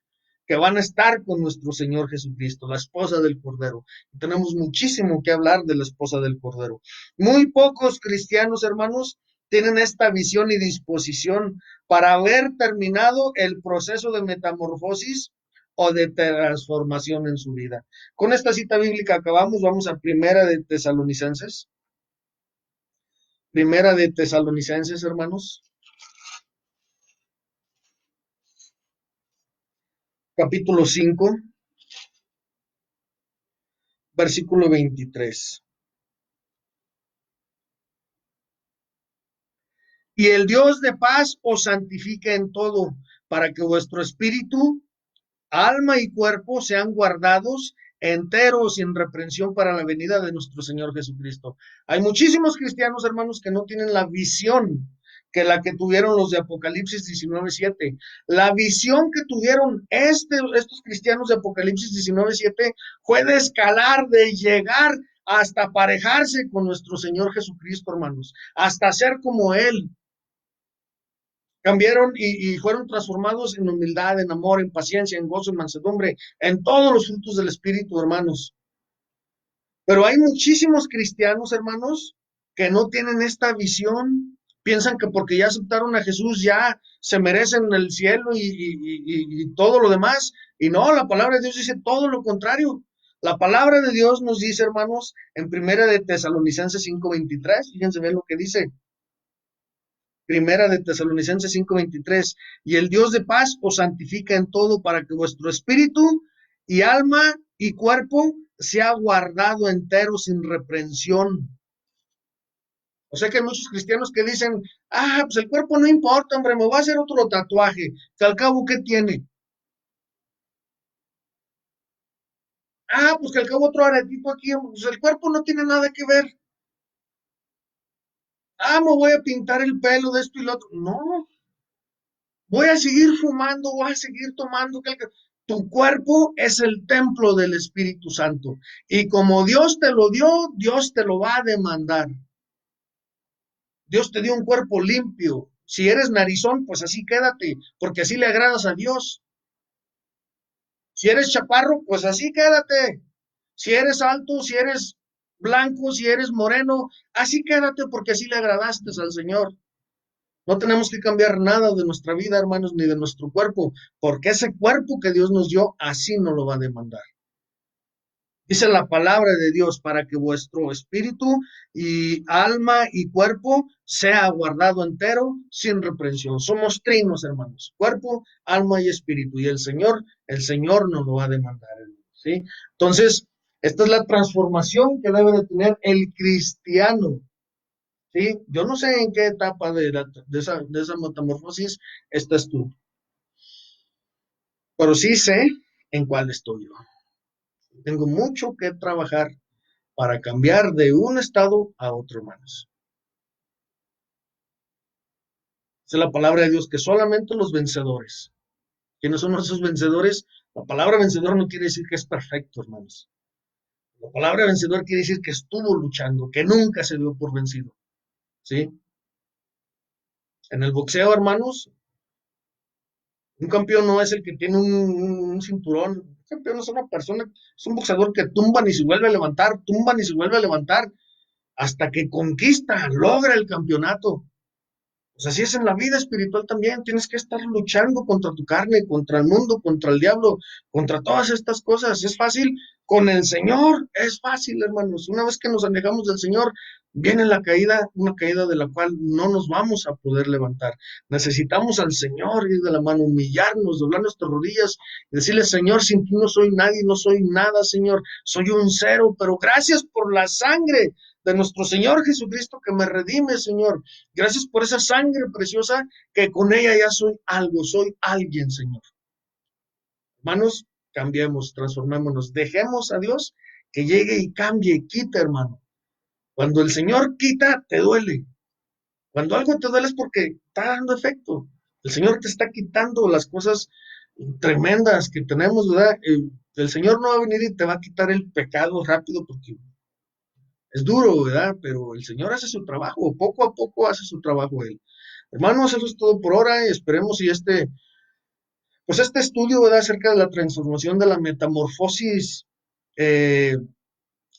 que van a estar con nuestro Señor Jesucristo, la esposa del Cordero. Tenemos muchísimo que hablar de la esposa del Cordero. Muy pocos cristianos, hermanos, tienen esta visión y disposición para haber terminado el proceso de metamorfosis o de transformación en su vida. Con esta cita bíblica acabamos, vamos a Primera de Tesalonicenses, hermanos, capítulo 5, versículo 23. Y el Dios de paz os santifique en todo, para que vuestro espíritu, alma y cuerpo sean guardados enteros sin reprensión para la venida de nuestro Señor Jesucristo. Hay muchísimos cristianos, hermanos, que no tienen la visión que la que tuvieron los de Apocalipsis 19:7. La visión que tuvieron estos cristianos de Apocalipsis 19:7 fue de escalar, de llegar hasta aparejarse con nuestro Señor Jesucristo, hermanos, hasta ser como Él. Cambiaron y fueron transformados en humildad, en amor, en paciencia, en gozo, en mansedumbre, en todos los frutos del Espíritu, hermanos. Pero hay muchísimos cristianos, hermanos, que no tienen esta visión, piensan que porque ya aceptaron a Jesús ya se merecen el cielo y todo lo demás. Y no, la palabra de Dios dice todo lo contrario. La palabra de Dios nos dice, hermanos, en Primera de Tesalonicenses 5:23, fíjense bien lo que dice. Primera de Tesalonicenses 5:23, y el Dios de paz os santifica en todo para que vuestro espíritu y alma y cuerpo sea guardado entero sin reprensión. O sea que hay muchos cristianos que dicen, pues el cuerpo no importa, hombre, me voy a hacer otro tatuaje, que al cabo, ¿qué tiene? Pues que al cabo otro aretito aquí, pues el cuerpo no tiene nada que ver. Me voy a pintar el pelo de esto y lo otro. No, voy a seguir fumando, voy a seguir tomando. Tu cuerpo es el templo del Espíritu Santo. Y como Dios te lo dio, Dios te lo va a demandar. Dios te dio un cuerpo limpio. Si eres narizón, pues así quédate, porque así le agradas a Dios. Si eres chaparro, pues así quédate. Si eres alto, si eres blanco, si eres moreno, así quédate, porque así le agradaste al Señor. No tenemos que cambiar nada de nuestra vida, hermanos, ni de nuestro cuerpo, porque ese cuerpo que Dios nos dio, así nos lo va a demandar. Dice la palabra de Dios para que vuestro espíritu y alma y cuerpo sea guardado entero sin reprensión. Somos trinos, hermanos, cuerpo, alma y espíritu. Y el Señor nos lo va a demandar, ¿sí? Entonces, esta es la transformación que debe de tener el cristiano. Sí, yo no sé en qué etapa de esa metamorfosis estás tú, pero sí sé en cuál estoy yo. Tengo mucho que trabajar para cambiar de un estado a otro, hermanos. Es la palabra de Dios que solamente los vencedores, ¿quiénes son esos vencedores? La palabra vencedor no quiere decir que es perfecto, hermanos. La palabra vencedor quiere decir que estuvo luchando, que nunca se dio por vencido, ¿sí? En el boxeo, hermanos, un campeón no es el que tiene un cinturón. Un campeón es una persona, es un boxeador que tumban y se vuelve a levantar, tumban y se vuelve a levantar, hasta que conquista, logra el campeonato. Pues así es en la vida espiritual también. Tienes que estar luchando contra tu carne, contra el mundo, contra el diablo, contra todas estas cosas. Es fácil con el Señor, es fácil, hermanos. Una vez que nos alejamos del Señor, viene la caída, una caída de la cual no nos vamos a poder levantar. Necesitamos al Señor ir de la mano, humillarnos, doblar nuestras rodillas y decirle, Señor, sin ti no soy nadie, no soy nada, Señor. Soy un cero, pero gracias por la sangre de nuestro Señor Jesucristo que me redime, Señor. Gracias por esa sangre preciosa que con ella ya soy algo, soy alguien, Señor. Hermanos, cambiemos, transformémonos, dejemos a Dios que llegue y cambie, quite, hermano. Cuando el Señor quita, te duele. Cuando algo te duele es porque está dando efecto. El Señor te está quitando las cosas tremendas que tenemos, ¿verdad? El Señor no va a venir y te va a quitar el pecado rápido porque es duro, ¿verdad? Pero el Señor hace su trabajo, poco a poco hace su trabajo Él. Hermanos, eso es todo por ahora y esperemos y pues este estudio, ¿verdad? Acerca de la transformación de la metamorfosis eh,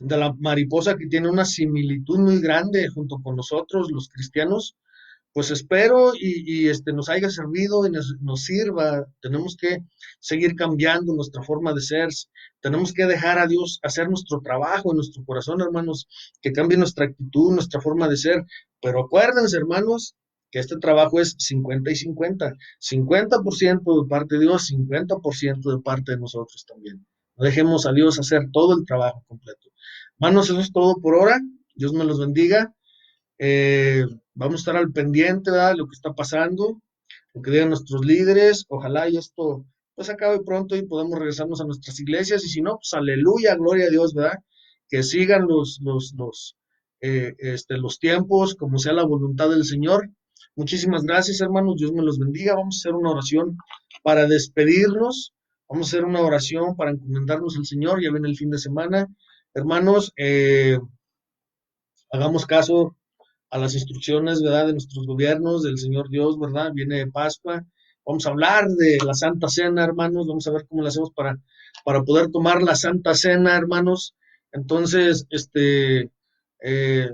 de la mariposa que tiene una similitud muy grande junto con nosotros, los cristianos, pues espero nos haya servido y nos sirva. Tenemos que seguir cambiando nuestra forma de ser. Tenemos que dejar a Dios hacer nuestro trabajo en nuestro corazón, hermanos, que cambie nuestra actitud, nuestra forma de ser. Pero acuérdense, hermanos, que este trabajo es 50 y 50. 50% de parte de Dios, 50% de parte de nosotros también. No dejemos a Dios hacer todo el trabajo completo. Hermanos, eso es todo por ahora. Dios me los bendiga. Vamos a estar al pendiente, ¿verdad? De lo que está pasando, lo que digan nuestros líderes. Ojalá y esto pues acabe pronto y podamos regresarnos a nuestras iglesias. Y si no, pues aleluya, gloria a Dios, ¿verdad? Que sigan los tiempos, como sea la voluntad del Señor. Muchísimas gracias, hermanos. Dios me los bendiga. Vamos a hacer una oración para despedirnos. Vamos a hacer una oración para encomendarnos al Señor. Ya viene el fin de semana. Hermanos, hagamos caso a las instrucciones, ¿verdad? De nuestros gobiernos, del Señor Dios, ¿verdad? Viene Pascua. Vamos a hablar de la Santa Cena, hermanos. Vamos a ver cómo lo hacemos para poder tomar la Santa Cena, hermanos. Entonces,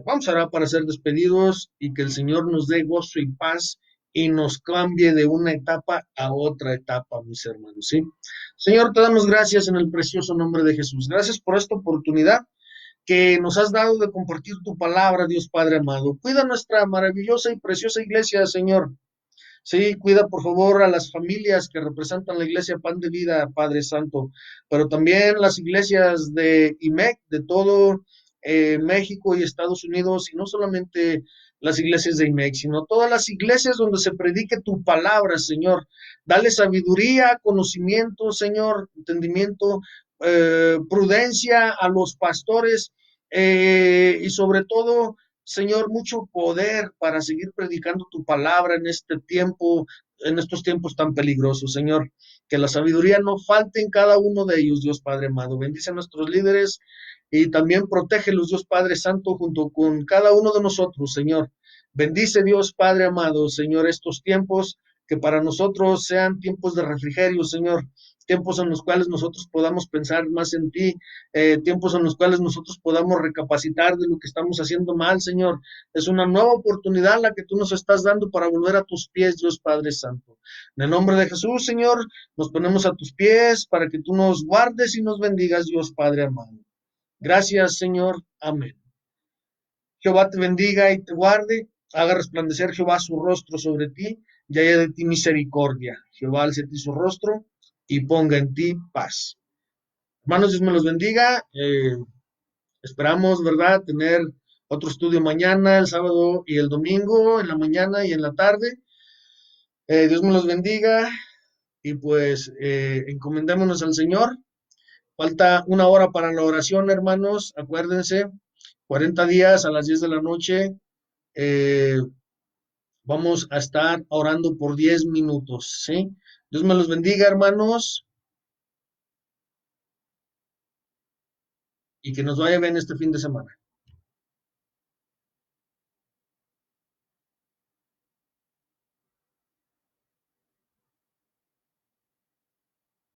vamos a orar para ser despedidos y que el Señor nos dé gozo y paz y nos cambie de una etapa a otra etapa, mis hermanos, ¿sí? Señor, te damos gracias en el precioso nombre de Jesús. Gracias por esta oportunidad que nos has dado de compartir tu palabra, Dios Padre amado. Cuida nuestra maravillosa y preciosa iglesia, Señor. Sí, cuida por favor a las familias que representan la iglesia Pan de Vida, Padre Santo, pero también las iglesias de IMEC, de todo México y Estados Unidos, y no solamente las iglesias de IMEC, sino todas las iglesias donde se predique tu palabra, Señor. Dale sabiduría, conocimiento, Señor, entendimiento, prudencia a los pastores y sobre todo Señor, mucho poder para seguir predicando tu palabra en este tiempo, en estos tiempos tan peligrosos, Señor. Que la sabiduría no falte en cada uno de ellos, Dios Padre amado. Bendice a nuestros líderes y también protégelos, Dios Padre Santo, junto con cada uno de nosotros, Señor. Bendice, Dios Padre amado, Señor, estos tiempos que para nosotros sean tiempos de refrigerio, Señor, tiempos en los cuales nosotros podamos pensar más en ti, tiempos en los cuales nosotros podamos recapacitar de lo que estamos haciendo mal, Señor. Es una nueva oportunidad la que tú nos estás dando para volver a tus pies, Dios Padre Santo. En el nombre de Jesús, Señor, nos ponemos a tus pies para que tú nos guardes y nos bendigas, Dios Padre amado. Gracias, Señor. Amén. Jehová te bendiga y te guarde. Haga resplandecer Jehová su rostro sobre ti y haya de ti misericordia. Jehová alce ti su rostro y ponga en ti paz. Hermanos, Dios me los bendiga. Esperamos, ¿verdad?, tener otro estudio mañana, el sábado y el domingo, en la mañana y en la tarde. Dios me los bendiga y pues encomendémonos al Señor. Falta una hora para la oración, hermanos. Acuérdense, 40 días a las 10 de la noche. eh, Vamos a estar orando por 10 minutos, ¿sí? Dios me los bendiga, hermanos, y que nos vaya bien este fin de semana.